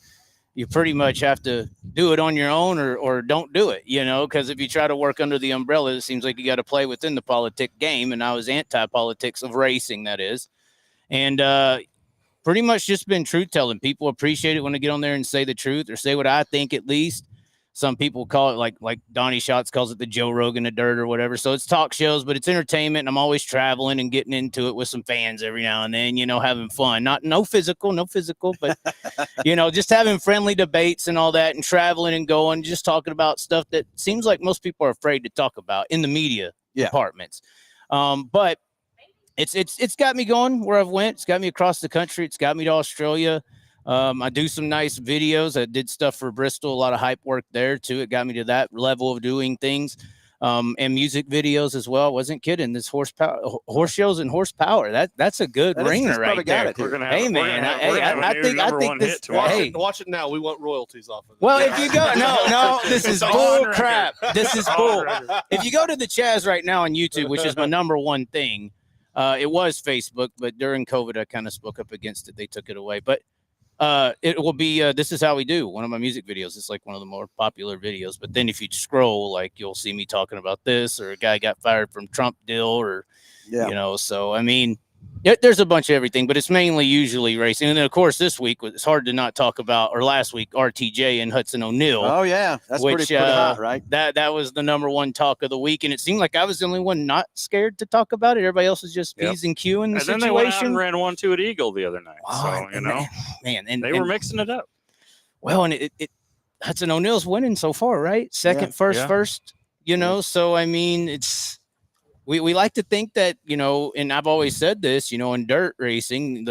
you pretty much have to do it on your own or don't do it, because if you try to work under the umbrella, it seems like you got to play within the politic game. And I was anti-politics of racing, that is. And pretty much just been truth telling. People appreciate it when I get on there and say the truth or say what I think, at least. Some people call it like Donnie Schatz calls it the Joe Rogan of dirt or whatever. So it's talk shows, but it's entertainment. And I'm always traveling and getting into it with some fans every now and then, having fun. No physical, but, just having friendly debates and all that and traveling and going, just talking about stuff that seems like most people are afraid to talk about in the media departments. But it's got me going where I've went. It's got me across the country. It's got me to Australia. I do some nice videos. I did stuff for Bristol, a lot of hype work there too. It got me to that level of doing things, and music videos as well. I wasn't kidding. This horse shows and horsepower. That's a good ringer right there. We're gonna have, hey man, I think this. Hey, watch it now. We want royalties off of it. Well, if you go, no, this is bull crap. This is bull. If you go to the Chaz right now on YouTube, which is my number one thing, it was Facebook, but during COVID, I kind of spoke up against it. They took it away, but. It will be This Is How We Do, one of my music videos. It's like one of the more popular videos. But then if you scroll, like, you'll see me talking about this, or a guy got fired from Trump deal, or so I mean, there's a bunch of everything, but it's mainly usually racing. And then of course this week it's hard to not talk about, or last week, RTJ and Hudson O'Neal. Oh yeah, that's pretty hot, right? That was the number one talk of the week, and it seemed like I was the only one not scared to talk about it. Everybody else is just P's and Q'ing the situation. And then they went out and ran 1-2 at Eagle the other night. Oh, so man, and they were mixing it up. Well, and it Hudson O'Neal's winning so far, right? Second, first. So I mean, it's. We like to think that, and I've always said this, in dirt racing,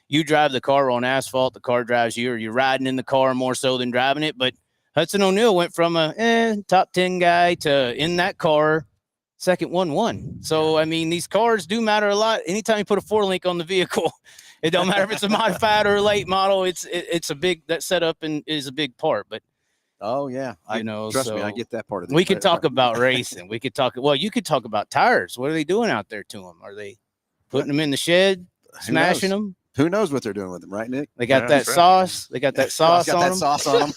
you drive the car on asphalt, the car drives you, or you're riding in the car more so than driving it. But Hudson O'Neal went from a top 10 guy to in that car, second 1-1. So, I mean, these cars do matter a lot. Anytime you put a 4-link on the vehicle, it don't matter if it's a modified or a late model. It's a big, that setup is a big part. But oh yeah, trust me, I get that part of it. We could talk about racing. We could talk. Well, you could talk about tires. What are they doing out there to them? Are they putting them in the shed, smashing them? Who knows what they're doing with them, right, Nick? They got that sauce. They got that sauce on them. Sauce on them.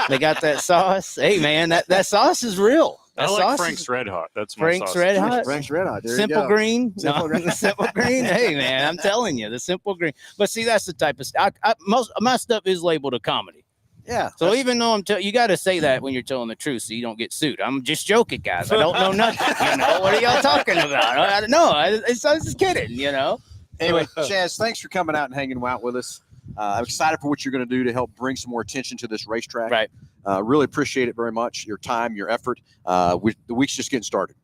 They got that sauce. Hey man, that sauce is real. I like Frank's Red Hot. That's my Frank's sauce. Red Hot. Frank's Red Hot. There Simple you go. Green. Simple Green. Simple Green. Hey man, I'm telling you, the Simple Green. But see, that's the type of stuff. Most of my stuff is labeled a comedy. Yeah. So even though you got to say that when you're telling the truth, so you don't get sued. I'm just joking, guys. I don't know nothing. What are y'all talking about? I don't know. I was just kidding. Anyway, Chaz, thanks for coming out and hanging out with us. I'm excited for what you're going to do to help bring some more attention to this racetrack. Right. Really appreciate it very much. Your time, your effort. The week's just getting started.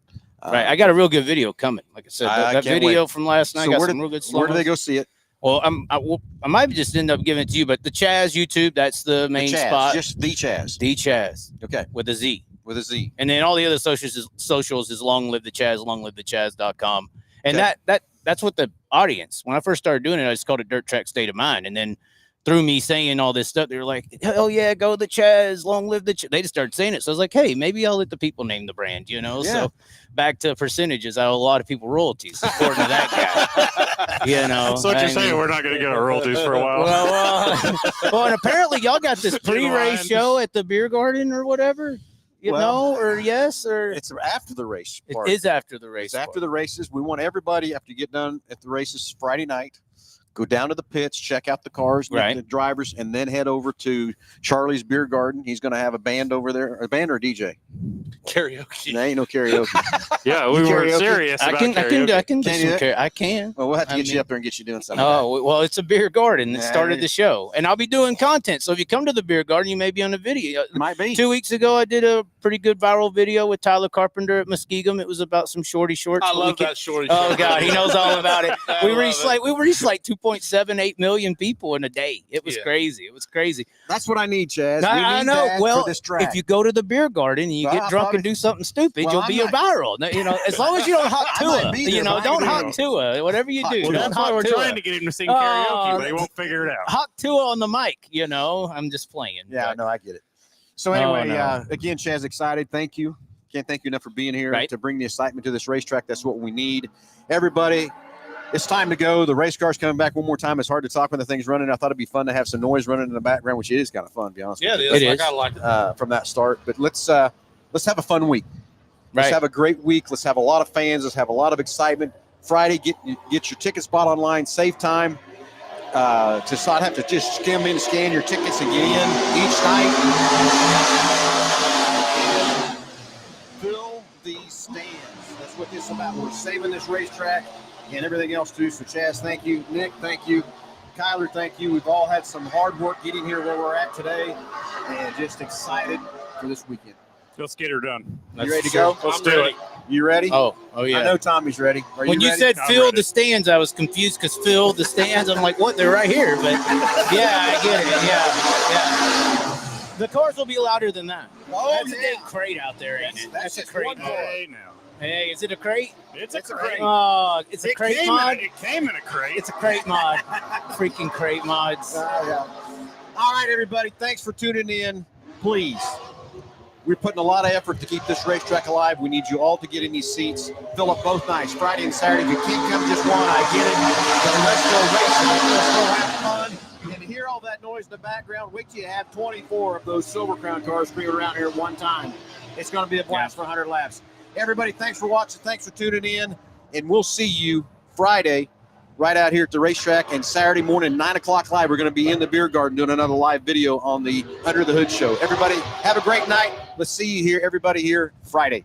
Right. I got a real good video coming. Like I said, that video from last night. So got some real good where do they go see it? Well, I might just end up giving it to you, but the Chaz YouTube, that's the main spot. Just the Chaz. The Chaz. Okay. With a Z. With a Z. And then all the other socials is Long Live the Chaz, longlivethechaz.com. And that's what the audience, when I first started doing it, I just called it Dirt Track State of Mind. And then through me saying all this stuff, they were like, hell yeah, go the Chaz, long live the Chaz. They just started saying it. So I was like, hey, maybe I'll let the people name the brand, Yeah. So back to percentages, I owe a lot of people royalties according to that guy. So what you're saying, we're not going to get our royalties for a while. Well, and apparently y'all got this pre-race show at the beer garden or whatever. Or it's after the race. It is after the race. It's after the races. We want everybody, after you get done at the races Friday night, go down to the pits, check out the cars, the drivers, and then head over to Charlie's Beer Garden. He's going to have a band over there. A band or a DJ? Karaoke. No, ain't no karaoke. Yeah, we were serious about karaoke. I can do some karaoke. I can. Well, we'll have to get you up there and get you doing something. Oh, well, it's a beer garden that started the show. And I'll be doing content. So if you come to the beer garden, you may be on a video. Might be. 2 weeks ago, I did a pretty good viral video with Tyler Carpenter at Muskegum. It was about some shorty shorts. I love that shorty shorts. Oh, God. He knows all about it. We reached like 2.78 million people in a day. It was crazy. It was crazy. That's what I need, Chaz. I know. Well, for this track. if you go to the beer garden and you get drunk and do something stupid, you'll be viral. As long as you don't hawk Tua. Don't hawk Tua. Whatever you do. Well, that's why we're trying to get him to sing karaoke, but he won't figure it out. Hawk Tua on the mic, I'm just playing. Yeah, no, I get it. So anyway, again, Chaz, excited. Thank you. Can't thank you enough for being here to bring the excitement to this racetrack. That's what we need. Everybody, it's time to go. The race car's coming back one more time. It's hard to talk when the thing's running. I thought it'd be fun to have some noise running in the background, which it is kind of fun, to be honest. Yeah, with you. it is. It I is. gotta like it. From that start. But let's have a fun week. Let's Right. have a great week. Let's have a lot of fans. Let's have a lot of excitement. Friday, get your ticket spot online. Save time to not have to just skim in, scan your tickets and get in each night. Fill the stands. That's what this is about. We're saving this racetrack and everything else too. So Chaz, thank you. Nick, thank you. Kyler, thank you. We've all had some hard work getting here where we're at today, and just excited for this weekend. Let's get her done. You ready to go? Let's I'm do ready. it. You ready? Oh I yeah. know Tommy's ready. Are When you ready? said I'm fill ready. the stands, I was confused because fill the stands. I'm like, what? They're right here. But yeah, I get it. Yeah. The cars will be louder than that. Oh, That's a big crate out there, ain't it? That's a just crate. one car. Hey, now. Hey, is it a crate? It's It's a a crate. crate. Oh, it's a It crate came mod. it came in a crate. It's a crate mod. Freaking crate mods. Yeah. All right, everybody. Thanks for tuning in. Please, we're putting a lot of effort to keep this racetrack alive. We need you all to get in these seats. Fill up both nights, Friday and Saturday. If you can't come just one, I get it. But let's go racing. Let's go have fun. And to hear all that noise in the background, wait till you have 24 of those Silver Crown cars screaming around here at one time. It's going to be a blast for 100 laps. Everybody, thanks for watching. Thanks for tuning in. And we'll see you Friday right out here at the racetrack. And Saturday morning, 9 o'clock live, we're going to be in the beer garden doing another live video on the Under the Hood show. Everybody, have a great night. Let's see you here, everybody here Friday.